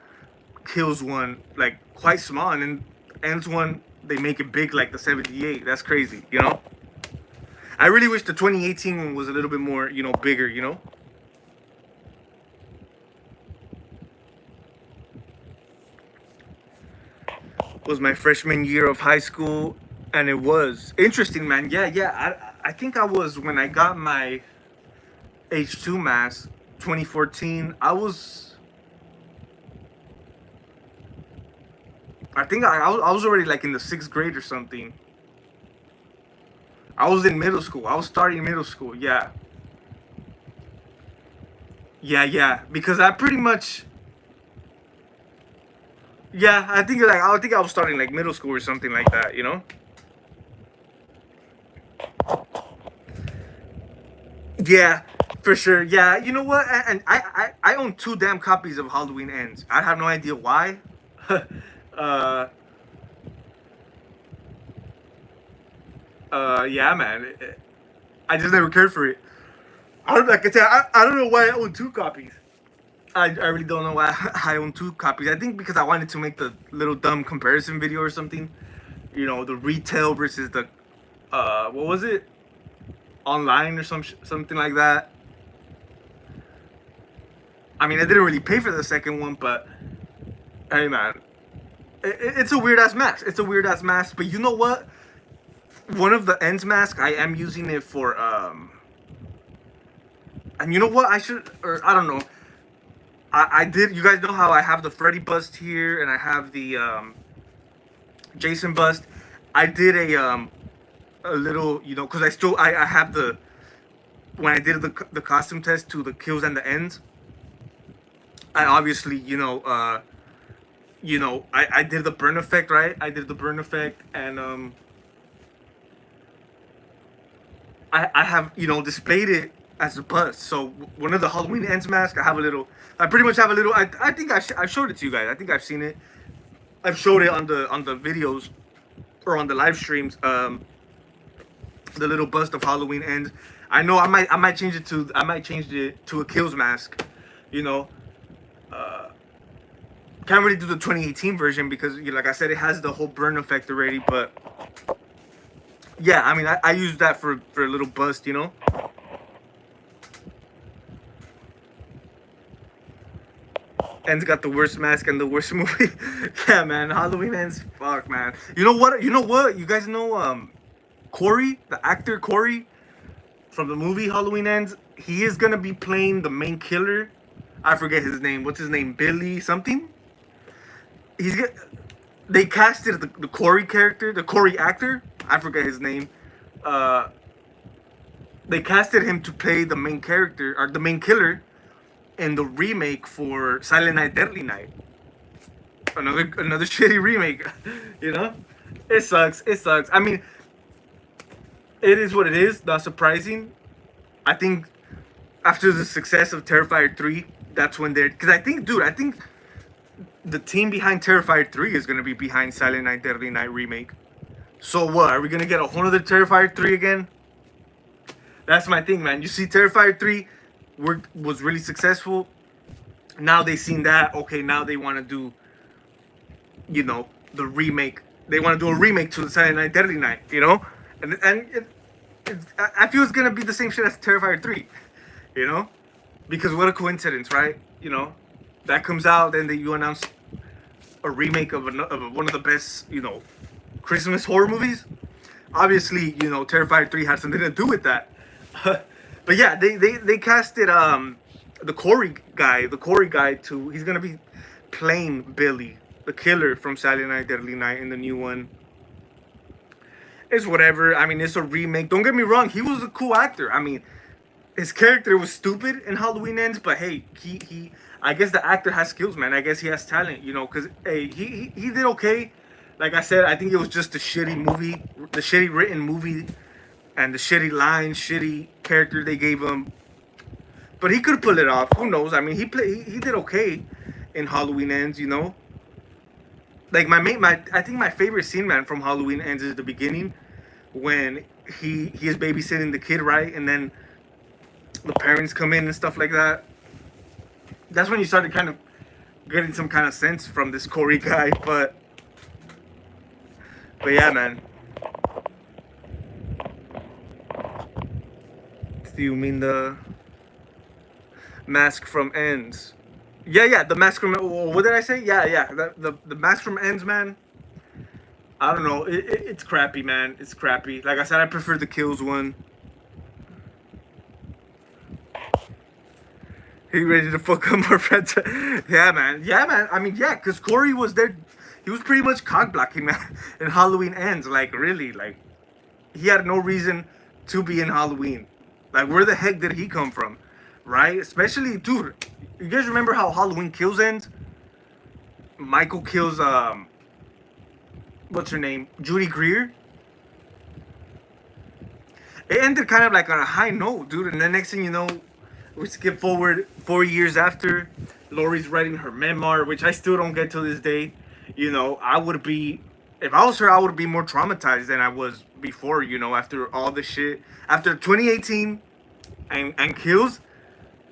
Kills one like quite small, and then Ends one they make it big like the 78. That's crazy. I really wish the 2018 one was a little bit more, bigger. Was my freshman year of high school, and it was interesting, man. Yeah. I think I was when I got my H2 mask, 2014. I think I was already like in the 6th grade or something. I was in middle school. I was starting middle school. Yeah. Yeah. Because I pretty much. Yeah, I think I was starting like middle school or something like that. Yeah, for sure. Yeah, you know what? And I own 2 damn copies of Halloween Ends. I have no idea why. uh, yeah, man. I just never cared for it. I don't like I said, I don't know why I own 2 copies. I really don't know why I own 2 copies. I think because I wanted to make the little dumb comparison video or something. The retail versus the what was it? Online or something like that. I mean, I didn't really pay for the second one, but hey, man, it's a weird ass mask. It's a weird ass mask, but you know what? One of the Ends mask, I am using it for and you know what? I should, or I don't know. I did. You guys know how I have the Freddy bust here, and I have the Jason bust. I did a little, because I have the when I did the costume test to the Kills and the Ends. I obviously, I did the burn effect, right? I did the burn effect, and I have displayed it as a bust. So one of the Halloween Ends mask, I pretty much have a little. I think I showed it to you guys. I think I've seen it. I've showed it on the videos or on the live streams. The little bust of Halloween Ends. I know I might change it to a Kills mask. You know, can't really do the 2018 version because, like I said, it has the whole burn effect already. But yeah, I mean, I use that for a little bust. Ends got the worst mask and the worst movie. Yeah, man, Halloween Ends. Fuck, man. You know what? You guys know Corey, the actor Corey from the movie Halloween Ends. He is gonna be playing the main killer. I forget his name. What's his name? Billy something. They casted the Corey character, the Corey actor. I forget his name. They casted him to play the main character or the main killer in the remake for Silent Night, Deadly Night. Another shitty remake. It sucks. It sucks. I mean, it is what it is. Not surprising. I think after the success of Terrifier 3, that's when because I think the team behind Terrifier 3 is gonna be behind Silent Night, Deadly Night remake. So what? Are we gonna get a whole other Terrifier 3 again? That's my thing, man. You see, Terrifier 3 was really successful. Now they seen that. Okay, now they want to do, the remake. They want to do a remake to the Silent Night, Deadly Night. And I feel it's gonna be the same shit as Terrifier 3. Because what a coincidence, right? That comes out, then you announce a remake of one of the best, Christmas horror movies. Obviously, Terrifier 3 had something to do with that. But yeah, they casted the Corey guy too. He's gonna be playing Billy, the killer from Saturday Night Deadly Night in the new one. It's whatever. I mean, it's a remake. Don't get me wrong. He was a cool actor. I mean, his character was stupid in Halloween Ends, but hey, he I guess the actor has skills, man. I guess he has talent, you know, because hey, he did okay. Like I said, I think it was just the shitty movie, the shitty written movie, and the shitty lines, shitty character they gave him. But he could pull it off. Who knows? I mean, he did okay in Halloween Ends, you know. Like I think my favorite scene, man, from Halloween Ends is the beginning when he is babysitting the kid, right, and then the parents come in and stuff like that. That's when you started kind of getting some kind of sense from this Corey guy, but yeah, man. Do you mean the Mask from Ends? Yeah, the Mask from, what did I say? Yeah, the Mask from Ends, man. I don't know. It's crappy, man. It's crappy. Like I said, I prefer the Kills one. He ready to fuck up more friends? Yeah, man. I mean, yeah, because Corey was there. He was pretty much cock blocking, man, in Halloween Ends. Like, really, like, he had no reason to be in Halloween. Like, where the heck did he come from, right? Especially, dude, you guys remember how Halloween Kills ends? Michael kills, what's her name? Judy Greer. It ended kind of like on a high note, dude. And the next thing you know, we skip forward 4 years after. Laurie's writing her memoir, which I still don't get to this day. You know, I would be, if I was her, I would be more traumatized than I was before, you know, after all this shit. After 2018 and Kills,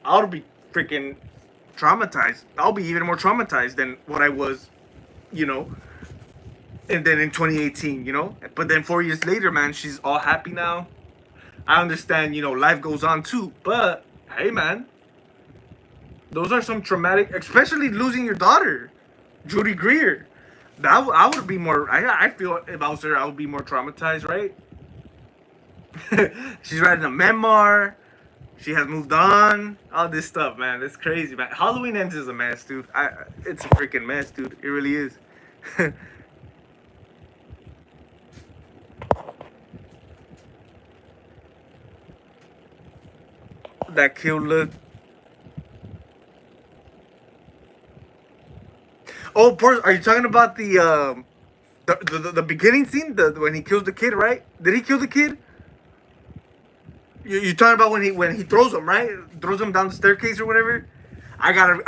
I would be freaking traumatized. I'll be even more traumatized than what I was, you know, and then in 2018, you know. But then 4 years later, man, she's all happy now. I understand, you know, life goes on too, but hey, man, those are some traumatic, especially losing your daughter, Judy Greer. That I would be more. I feel if I was her, I would be more traumatized, right? She's writing a memoir. She has moved on. All this stuff, man. It's crazy, man. Halloween Ends is a mess, dude. It's a freaking mess, dude. It really is. That kill look. Oh, are you talking about the beginning scene, when he kills the kid, right? Did he kill the kid? You talking about when he throws him, right? Throws him down the staircase or whatever. I gotta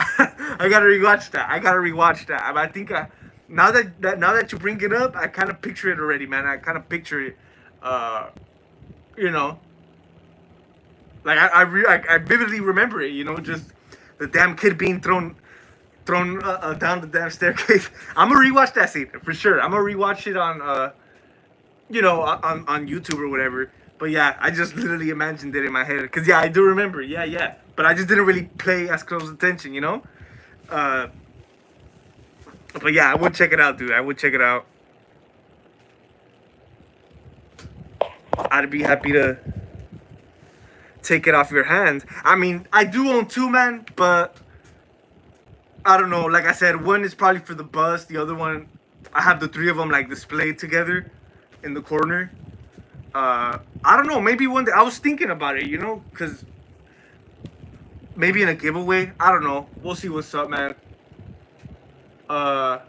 I gotta rewatch that. I think now that you bring it up, I kind of picture it already, man. I kind of picture it. You know, like I vividly remember it. You know, just the damn kid being thrown down the damn staircase. I'm gonna rewatch that scene for sure. I'm gonna rewatch it on you know, on YouTube or whatever. But yeah, I just literally imagined it in my head because yeah, I do remember. Yeah. But I just didn't really pay as close attention, you know. But yeah, I would check it out, dude. I would check it out. I'd be happy to take it off your hands. I mean, I do own two, man, but I don't know. Like I said, one is probably for the bus. The other one, I have the three of them like displayed together in the corner. I don't know. Maybe one day. I was thinking about it, you know, because maybe in a giveaway. I don't know. We'll see what's up, man. I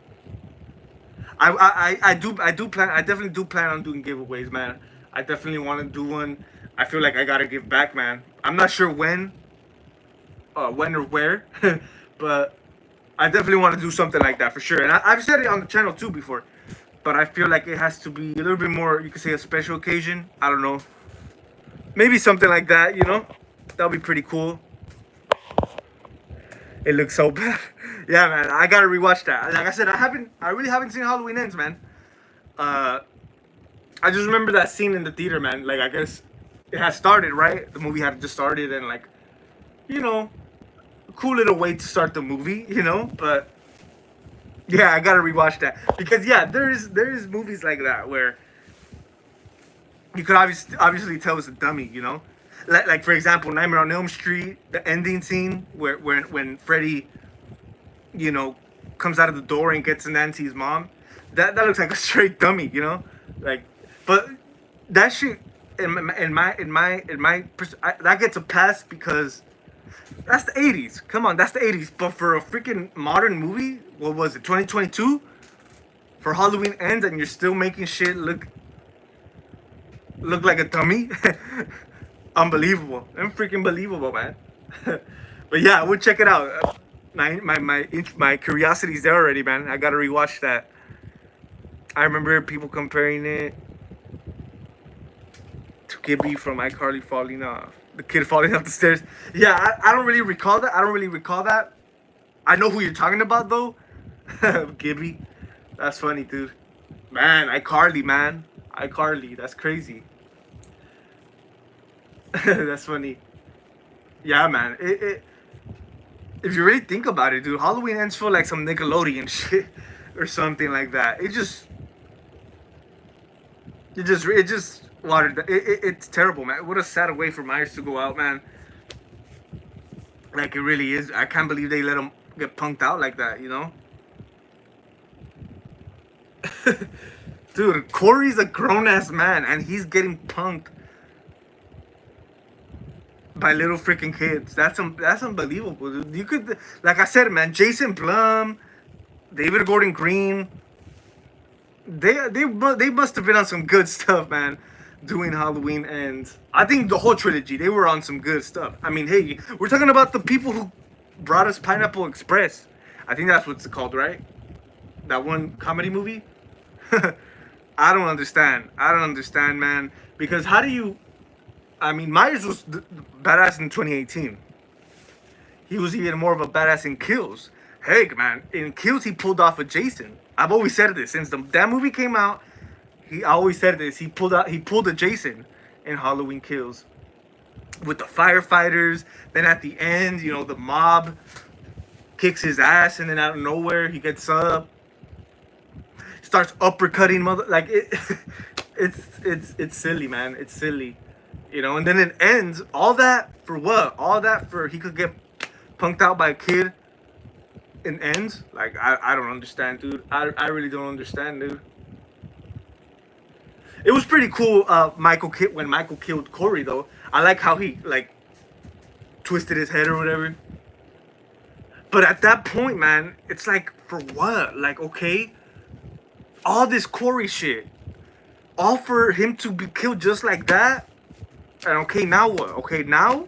do plan. I definitely do plan on doing giveaways, man. I definitely want to do one. I feel like I gotta give back, man. I'm not sure when or where, but I definitely want to do something like that for sure. And I've said it on the channel too before, but I feel like it has to be a little bit more. You could say a special occasion. I don't know. Maybe something like that. You know, that'll be pretty cool. It looks so bad. Yeah, man. I gotta rewatch that. Like I said, I really haven't seen Halloween Ends, man. I just remember that scene in the theater, man. Like I guess it had started, right? The movie had just started, and like, you know, a cool little way to start the movie, you know. But yeah, I gotta rewatch that because yeah, there is movies like that where you could obviously tell it's a dummy, you know. Like for example, Nightmare on Elm Street, the ending scene when Freddy, you know, comes out of the door and gets Nancy's mom. That looks like a straight dummy, you know, like. But that shit that gets a pass because that's the 80s. Come on, that's the 80s. But for a freaking modern movie, what was it, 2022? For Halloween Ends and you're still making shit look like a dummy? Unbelievable. I'm freaking believable, man. But yeah, we'll check it out. My curiosity's there already, man. I gotta rewatch that. I remember people comparing it to Gibby from iCarly falling off. The kid falling off the stairs. Yeah, I don't really recall that. I know who you're talking about though. Gibby. That's funny, dude. Man, iCarly, man. iCarly. That's crazy. That's funny. Yeah, man. If you really think about it, dude, Halloween Ends feel like some Nickelodeon shit or something like that. It just watered. It's terrible, man. What a sad way for Myers to go out, man. Like it really is. I can't believe they let him get punked out like that. You know, dude. Corey's a grown ass man, and he's getting punked by little freaking kids. That's unbelievable, dude. You could, like I said, man. Jason Blum, David Gordon Green. They must have been on some good stuff, man. Doing Halloween Ends. I think the whole trilogy, they were on some good stuff. I mean, hey, we're talking about the people who brought us Pineapple Express. I think that's what's called, right? That one comedy movie. I don't understand, man. Because how do you? I mean, Myers was badass in 2018. He was even more of a badass in Kills. Hey, man, in Kills he pulled off a Jason. I've always said this since that movie came out. I always said this. He pulled a Jason in Halloween Kills with the firefighters. Then at the end, you know, the mob kicks his ass, and then out of nowhere he gets up, starts uppercutting like it. It's silly, man. It's silly, you know. And then it ends. All that for what? All that for he could get punked out by a kid. It ends. Like I don't understand, dude. I really don't understand, dude. It was pretty cool. When Michael killed Corey, though. I like how he like twisted his head or whatever. But at that point, man, it's like for what? Like okay, all this Corey shit, all for him to be killed just like that. And okay, now what? Okay, now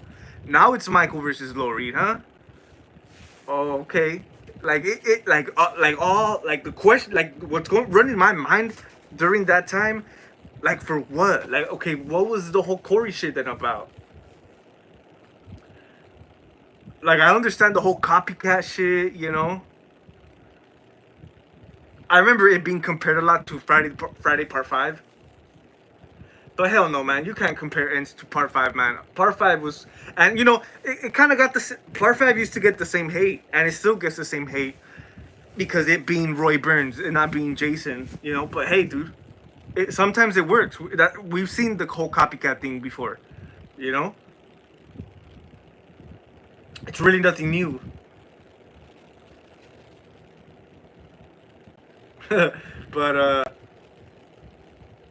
it's Michael versus Laurie, huh? Oh, okay. Like like all like the question, like what's going running my mind during that time. Like for what? Like okay, what was the whole Corey shit then about? Like I understand the whole copycat shit, you know. I remember it being compared a lot to Friday Part 5. But hell no, man, you can't compare Ends to Part 5, man. Part 5 was, and you know, it kind of got Part 5 used to get the same hate, and it still gets the same hate because it being Roy Burns and not being Jason, you know. But hey, dude. Sometimes it works. We've seen the whole copycat thing before, you know. It's really nothing new. But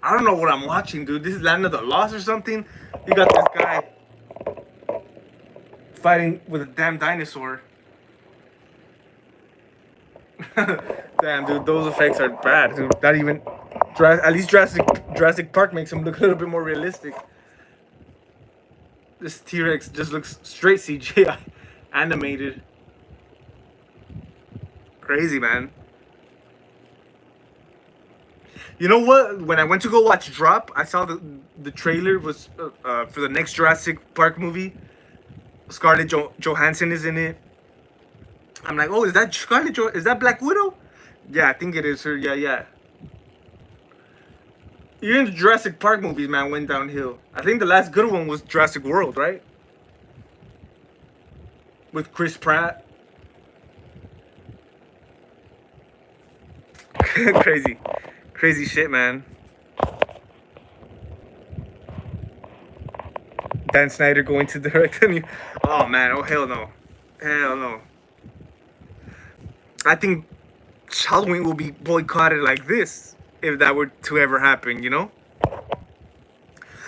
I don't know what I'm watching, dude. This is Land of the Lost or something. You got this guy fighting with a damn dinosaur. Damn, dude, those effects are bad, dude. Not even. At least Jurassic Park makes him look a little bit more realistic. This T-Rex just looks straight CGI animated. Crazy, man. You know what? When I went to go watch Drop, I saw the trailer was for the next Jurassic Park movie. Scarlett Johansson is in it. I'm like, oh, is that Is that Black Widow? Yeah, I think it is her. Yeah. Even the Jurassic Park movies, man, went downhill. I think the last good one was Jurassic World, right? With Chris Pratt. Crazy shit, man. Dan Snyder going to direct a new. Oh man! Oh hell no! Hell no! I think Halloween will be boycotted like this if that were to ever happen. You know?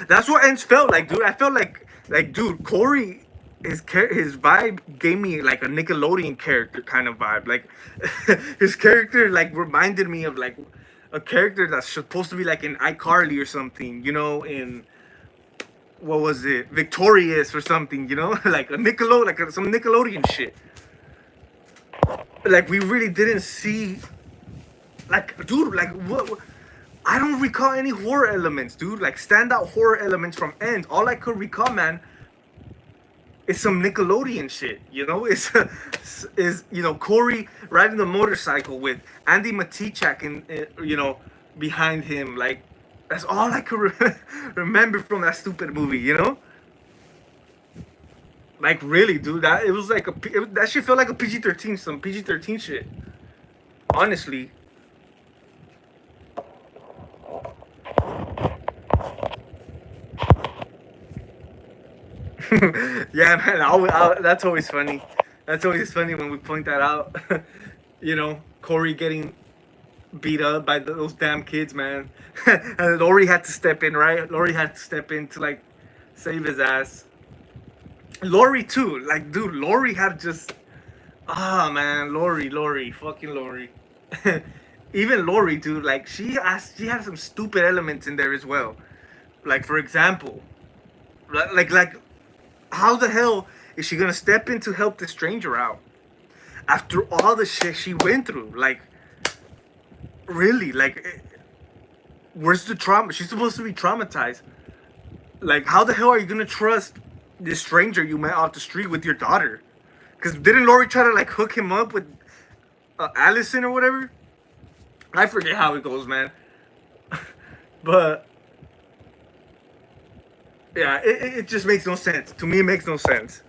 That's what Ends felt like, dude. I felt like, dude, Corey, his vibe gave me like a Nickelodeon character kind of vibe. Like, his character like reminded me of like a character that's supposed to be like in iCarly or something. You know, in what was it, Victorious or something. You know, like a Nickelodeon, like some Nickelodeon shit. Like we really didn't see, like, dude, like what I don't recall any horror elements, dude. Like standout horror elements from End. All I could recall, man, is some Nickelodeon shit. You know, it's is Corey riding the motorcycle with Andy Matichak behind him. Like that's all I could remember from that stupid movie. You know, like really, dude. That it was like that shit felt like a PG-13, some PG-13 shit. Honestly. Yeah, man. That's always funny. That's always funny when we point that out. Corey getting beat up by those damn kids, man. And Laurie had to step in, right? Laurie had to step in to like save his ass. Laurie too, like, dude. Laurie had just man, Laurie, fucking Laurie. Even Laurie, dude. Like she had some stupid elements in there as well. Like for example, like how the hell is she gonna step in to help the stranger out after all the shit she went through? Like, really? Like, where's the trauma? She's supposed to be traumatized. Like, how the hell are you gonna trust this stranger you met off the street with your daughter? Because didn't Laurie try to like hook him up with Allison or whatever? I forget how it goes, man. But yeah, it just makes no sense. To me, it makes no sense.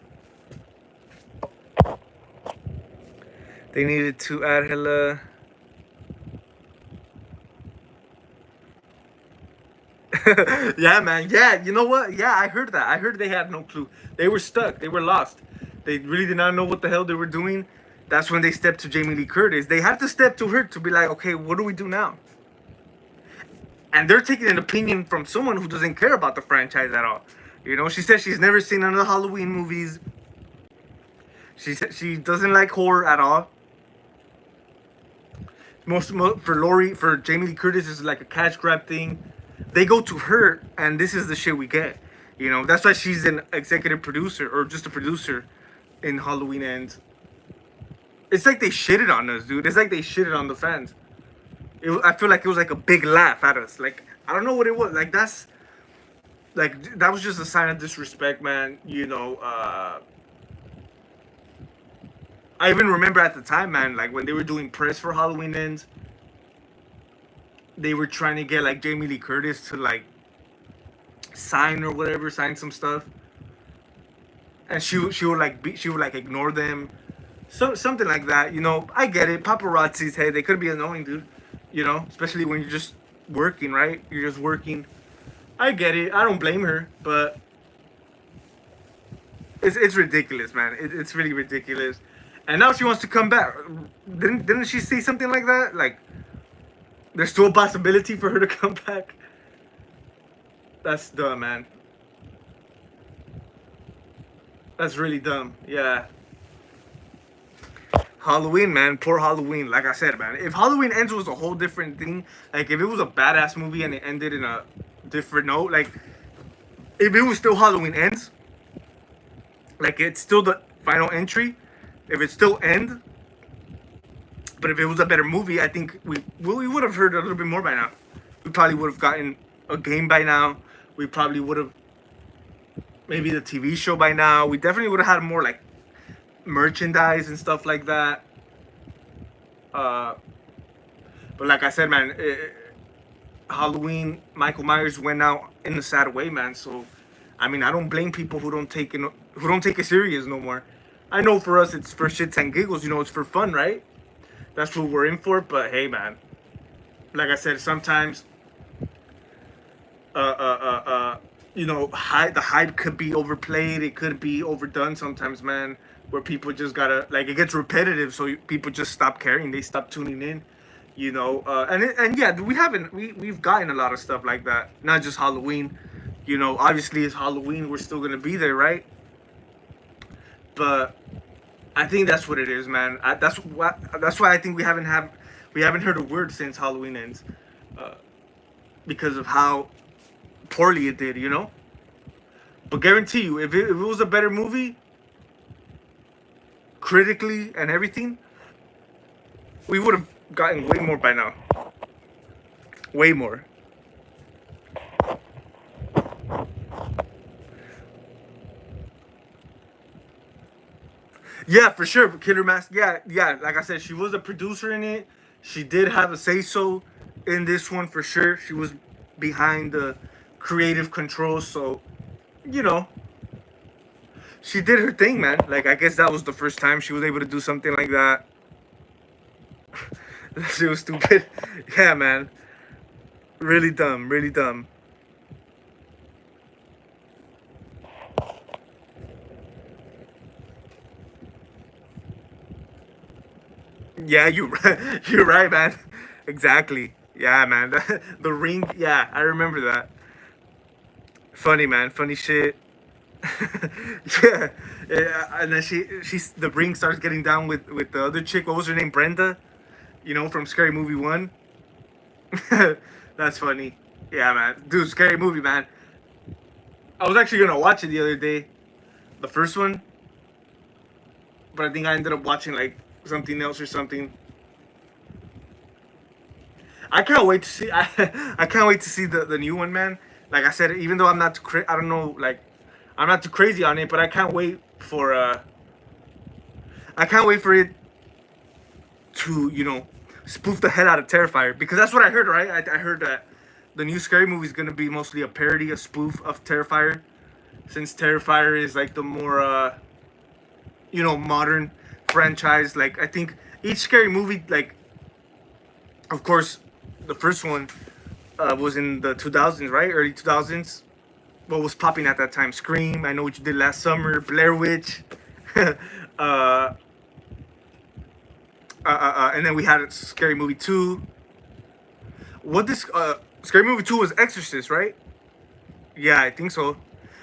They needed to add hella. Yeah, man. Yeah, you know what? Yeah, I heard that. I heard they had no clue. They were stuck. They were lost. They really did not know what the hell they were doing. That's when they stepped to Jamie Lee Curtis. They had to step to her to be like, okay, what do we do now? And they're taking an opinion from someone who doesn't care about the franchise at all. She said she's never seen none of the Halloween movies. She said she doesn't like horror at all. Most for Jamie Lee Curtis is like a cash grab thing. They go to her, and this is the shit we get. That's why she's an executive producer or just a producer in Halloween Ends. It's like they shitted on us, dude. It's like they shitted on the fans. I feel like it was like a big laugh at us. Like, I don't know what it was. Like, that was just a sign of disrespect, man. I even remember at the time, man, like when they were doing press for Halloween Ends, they were trying to get like Jamie Lee Curtis to like sign or whatever, sign some stuff, and she would like ignore them, something like that. I get it. Paparazzi's, hey, they could be annoying, dude. Especially when you're just working, right? You're just working. I get it. I don't blame her, but it's ridiculous, man. It's really ridiculous. And now she wants to come back. Didn't she say something like that? Like, there's still a possibility for her to come back. That's dumb, man. That's really dumb. Yeah. Halloween, man. Poor Halloween. Like I said, man. If Halloween Ends was a whole different thing, like if it was a badass movie and it ended in a different note, like if it was still Halloween Ends, like it's still the final entry, if it still end, but if it was a better movie, I think we would have heard a little bit more by now. We probably would have gotten a game by now. We probably would have maybe the TV show by now. We definitely would have had more like merchandise and stuff like that. But like I said, man, Halloween, Michael Myers went out in a sad way, man. So, I mean, I don't blame people who don't take it serious no more. I know for us it's for shits and giggles, it's for fun, right? That's what we're in for. But hey, man, like I said, sometimes the hype could be overplayed. It could be overdone sometimes, man. Where people just gotta like it gets repetitive, so people just stop caring. They stop tuning in. And yeah, we've gotten a lot of stuff like that. Not just Halloween. Obviously it's Halloween. We're still gonna be there, right? But I think that's what it is, man. That's why I think we haven't heard a word since Halloween ends, uh, because of how poorly it did. But guarantee you, if it was a better movie, critically and everything, we would have gotten way more by now. Way more. Yeah, for sure. Kidder Mask. Yeah, yeah. Like I said, she was a producer in it. She did have a say so in this one for sure. She was behind the creative controls, so you know she did her thing, man. Like I guess that was the first time she was able to do something like that. That shit was stupid. Yeah, man. Really dumb. Really dumb. Yeah, you're right, man. Exactly. Yeah, man. The ring. Yeah, I remember that. Funny, man. Funny shit. Yeah. Yeah, and then she's the ring starts getting down with the other chick. What was her name? Brenda. From Scary Movie One. That's funny. Yeah, man. Dude, Scary Movie, man. I was actually gonna watch it the other day, the first one, but I think I ended up watching like something else or something. I can't wait to see. I can't wait to see the new one, man. Like I said, even though I'm not I don't know, like I'm not too crazy on it, but I can't wait for it to spoof the head out of Terrifier, because that's what I heard, right? I heard that the new Scary Movie is gonna be mostly a parody, a spoof of Terrifier, since Terrifier is like the more modern franchise. Like I think each Scary Movie, like of course the first one was in the 2000s, right? Early 2000s. What was popping at that time? Scream, I Know What You Did Last Summer, Blair Witch. uh, and then we had Scary Movie 2. What this Scary Movie 2 was Exorcist, right? Yeah, I think so.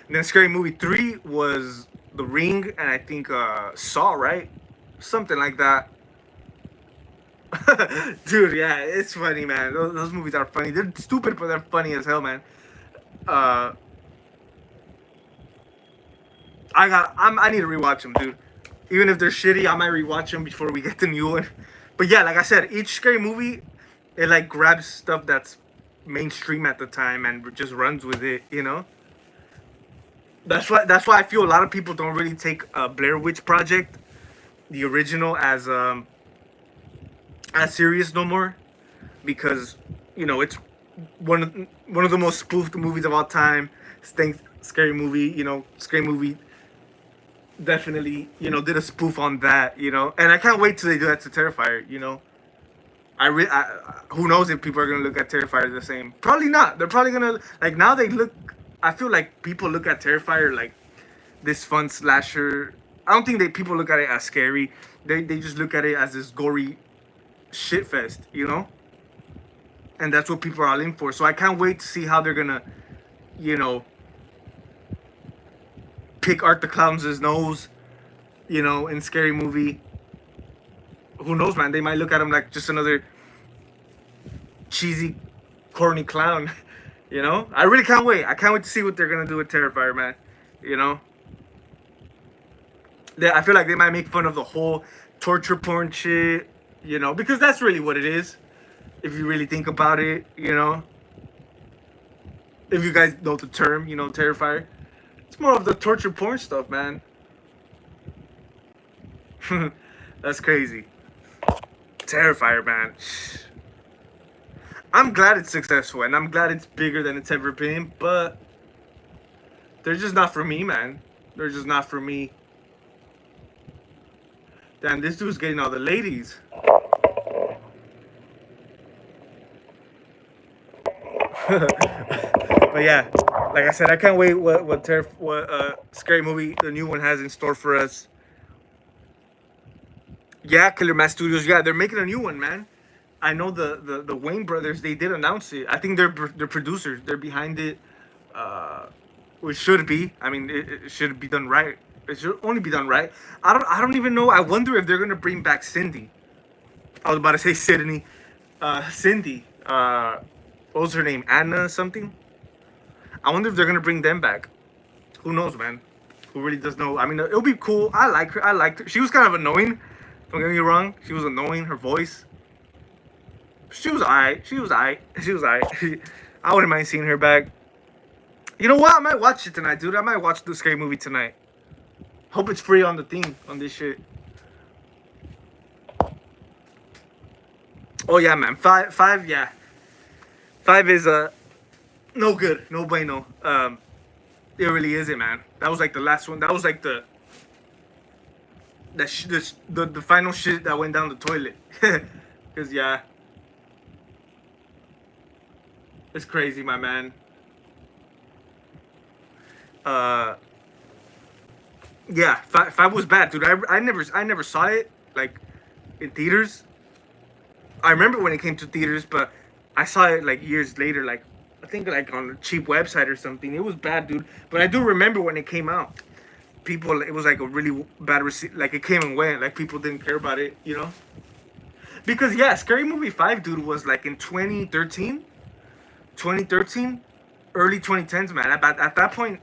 And then Scary Movie 3 was The Ring, and I think Saw, right? Something like that. Dude, yeah, it's funny, man. Those movies are funny. They're stupid, but they're funny as hell, man. Uh, I need to rewatch them, dude. Even if they're shitty, I might rewatch them before we get the new one. But yeah, like I said, each Scary Movie, it like grabs stuff that's mainstream at the time and just runs with it. That's why I feel a lot of people don't really take Blair Witch Project, the original, as serious no more, because it's one of the most spoofed movies of all time. Scary Movie, Scary Movie definitely did a spoof on that. And I can't wait till they do that to Terrifier. Who knows if people are gonna look at Terrifier the same? Probably not. They're probably gonna like now they look. I feel like people look at Terrifier like this fun slasher. I don't think people look at it as scary. They just look at it as this gory shit fest. And that's what people are all in for. So I can't wait to see how they're gonna, you know, pick Art the Clown's nose, in Scary Movie. Who knows, man? They might look at him like just another cheesy, corny clown. I really can't wait. I can't wait to see what they're gonna do with Terrifier, man. You know, I feel like they might make fun of the whole torture porn shit. Because that's really what it is. If you really think about it. If you guys know the term, Terrifier. It's more of the torture porn stuff, man. That's crazy. Terrifier, man. I'm glad it's successful, and I'm glad it's bigger than it's ever been, but they're just not for me, man. They're just not for me. Damn, this dude's getting all the ladies. But yeah, Like I said, I can't wait what scary movie the new one has in store for us. Yeah, Killer Mass Studios. Yeah, they're making a new one, man. I know the Wayne brothers. They did announce it. I think they're producers. They're behind it. Uh, which should be. I mean, it should be done right. It should only be done right. I don't even know. I wonder if they're gonna bring back Cindy. I was about to say Sydney. Cindy. What was her name? Anna something. I wonder if they're gonna bring them back. Who knows, man? Who really does know? I mean, it'll be cool. I like her. I liked her. She was kind of annoying. Don't get me wrong. She was annoying. Her voice. She was alright. She was alright. She was alright. I wouldn't mind seeing her back. You know what? I might watch it tonight, dude. I might watch the scary movie tonight. Hope it's free on the thing on this shit. Oh yeah, man. Five. Yeah. Five is no good. No bueno. It really isn't, man. That was like the last one. That was like the final shit that went down the toilet. Cause yeah, it's crazy, my man. Uh, yeah, five was bad, dude. I never saw it like in theaters. I remember when it came to theaters, but I saw it like years later, like I think like on a cheap website or something. It was bad, dude. But I do remember when it came out. People, it was like a really bad like it came and went. Like people didn't care about it, you know. Because yeah, Scary Movie 5, dude, was like in 2013, early 2010s, man. At that point,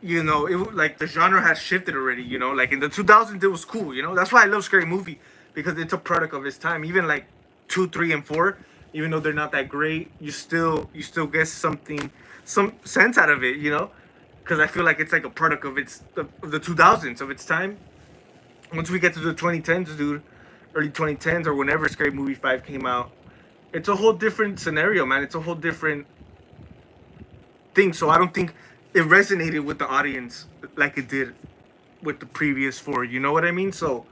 you know, like the genre has shifted already, you know. Like in the 2000s, it was cool, you know. That's why I love Scary Movie, because it's a product of its time. Even like 2, 3, and 4, even though they're not that great, you still get some sense out of it, you know. Because I feel like it's like a product of the 2000s, of its time. Once we get to the 2010s, dude, early 2010s or whenever Scary Movie 5 came out, it's a whole different scenario, man. It's a whole different thing. So I don't think it resonated with the audience like it did with the previous four. You know what I mean? So,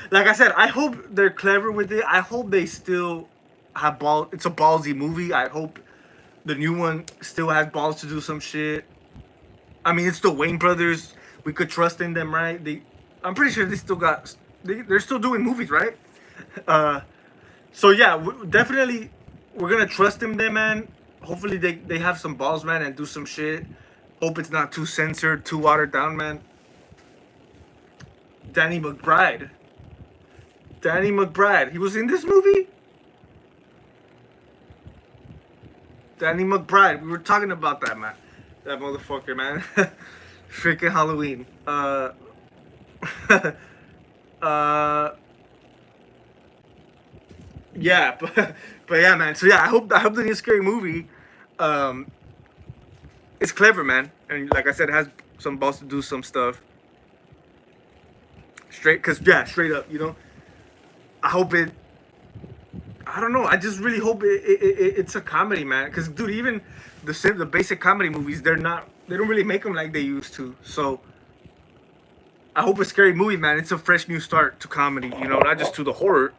like I said, I hope they're clever with it. I hope they still have ball. It's a ballsy movie. I hope the new one still has balls to do some shit. I mean, it's the Wayne brothers. We could trust in them, right? I'm pretty sure they still got. They're still doing movies, right? Uh, so yeah, definitely, we're gonna trust them there, man. Hopefully they have some balls, man, and do some shit. Hope it's not too censored, too watered down, man. Danny McBride. Danny McBride. He was in this movie? Danny McBride. We were talking about that, man. That motherfucker, man. Freaking Halloween. Uh yeah, but yeah, man. So yeah, I hope the new scary movie um is clever, man. And like I said, it has some balls to do some stuff. Straight up, you know. I hope it. I don't know. I just really hope it's a comedy, man. Because dude, even the basic comedy movies, they don't really make them like they used to. So I hope a scary movie, man. It's a fresh new start to comedy. You know, not just to the horror,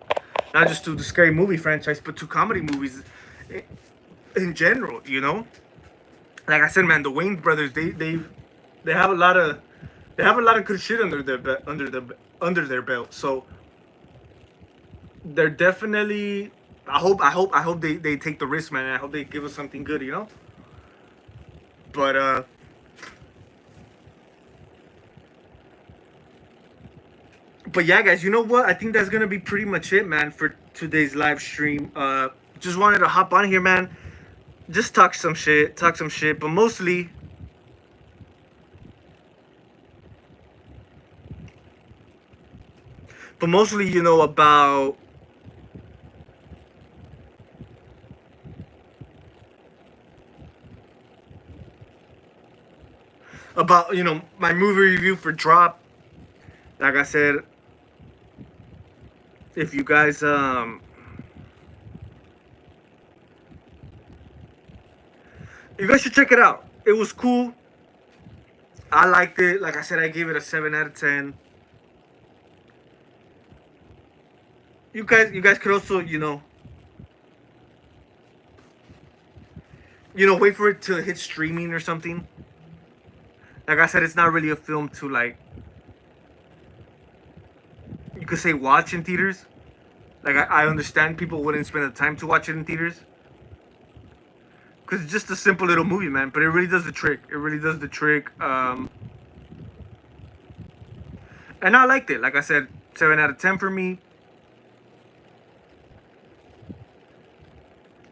not just to the scary movie franchise, but to comedy movies in general. You know, like I said, man, the Wayne brothers, they have a lot of good shit under their belt. So they're definitely. I hope they take the risk, man. I hope they give us something good, you know. But yeah, guys, you know what? I think that's gonna be pretty much it, man, for today's live stream. Just wanted to hop on here, man. Just talk some shit, but mostly. But mostly, you know, about you know, my movie review for Drop. Like I said, if you guys you guys should check it out. It was cool. I liked it. Like I said, I gave it a 7 out of 10. You guys could also, you know, wait for it to hit streaming or something. Like I said, it's not really a film to, like, you could say, watch in theaters. Like, I understand people wouldn't spend the time to watch it in theaters, because it's just a simple little movie, man. But it really does the trick. It really does the trick. And I liked it. Like I said, 7 out of 10 for me.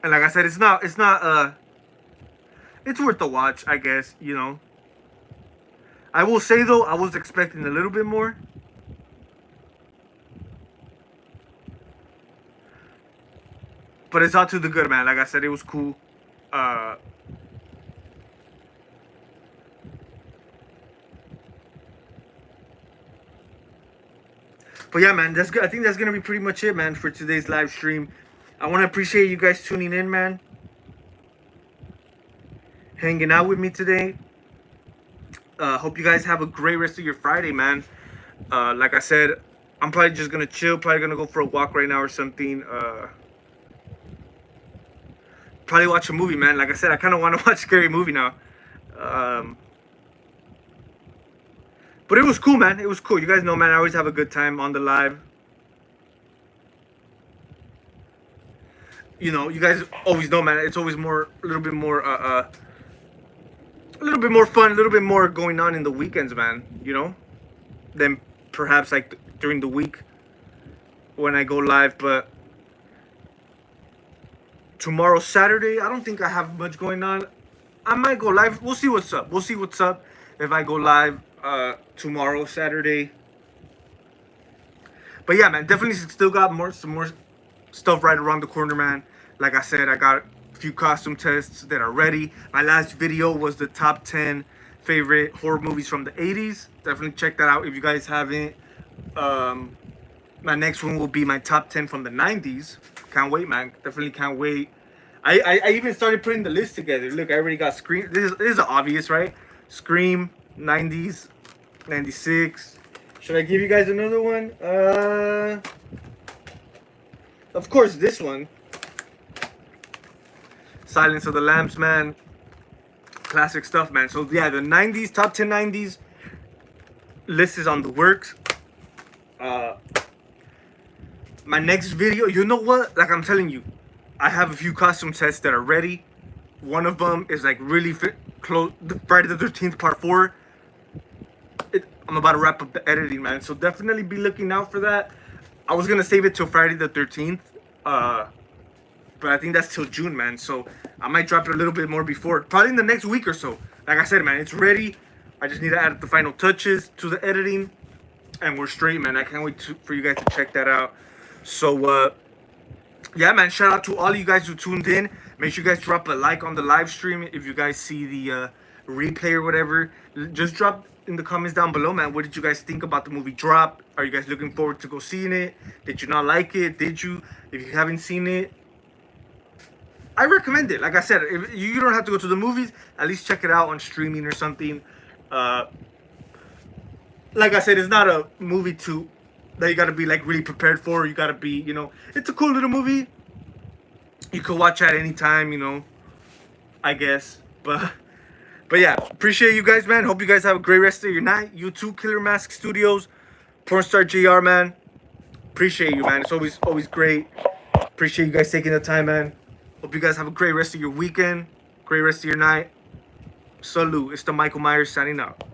And like I said, it's not it's worth the watch, I guess. I will say though, I was expecting a little bit more. But it's all to the good, man. Like I said, it was cool. But yeah, man, that's good. I think that's gonna be pretty much it, man, for today's live stream. I want to appreciate you guys tuning in, man. Hanging out with me today. Hope you guys have a great rest of your Friday, man. Like I said, I'm probably just gonna chill. Probably gonna go for a walk right now or something. Probably watch a movie, man. Like I said, I kind of want to watch a scary movie now. But it was cool, man. It was cool. You guys know, man, I always have a good time on the live. You guys always know, man. It's always a little bit more fun, a little bit more going on in the weekends, man. Than perhaps like during the week when I go live. But tomorrow, Saturday, I don't think I have much going on. I might go live. We'll see what's up. If I go live tomorrow, Saturday. But yeah, man, definitely still got some more stuff right around the corner, man. Like I said, I got a few costume tests that are ready. My last video was the top 10 favorite horror movies from the 80s. Definitely check that out if you guys haven't. My next one will be my top 10 from the 90s. Can't wait, man. Definitely can't wait. I even started putting the list together. Look, I already got Scream. This is obvious, right? Scream, 90s, 96. Should I give you guys another one? Of course, this one. Silence of the Lambs, man. Classic stuff, man. So yeah, the 90s, top 10 90s list is on the works. My next video, you know what? Like I'm telling you, I have a few costume tests that are ready. One of them is like really close. Friday the 13th part 4. I'm about to wrap up the editing, man. So definitely be looking out for that. I was gonna save it till Friday the 13th. But I think that's till June, man. So I might drop it a little bit more before. Probably in the next week or so. Like I said, man, it's ready. I just need to add the final touches to the editing. And we're straight, man. I can't wait for you guys to check that out. So, yeah, man. Shout out to all you guys who tuned in. Make sure you guys drop a like on the live stream. If you guys see the replay or whatever. Just drop in the comments down below, man. What did you guys think about the movie Drop? Are you guys looking forward to go seeing it? Did you not like it? Did you? If you haven't seen it, I recommend it. Like I said, if you don't have to go to the movies. At least check it out on streaming or something. Like I said, it's not a movie that you gotta be like really prepared for. You gotta be, it's a cool little movie. You could watch at any time, I guess. But yeah, appreciate you guys, man. Hope you guys have a great rest of your night. You too, Killer Mask Studios, Pornstar JR, man. Appreciate you, man. It's always great. Appreciate you guys taking the time, man. Hope you guys have a great rest of your weekend, great rest of your night. Salute. It's the Michael Myers signing out.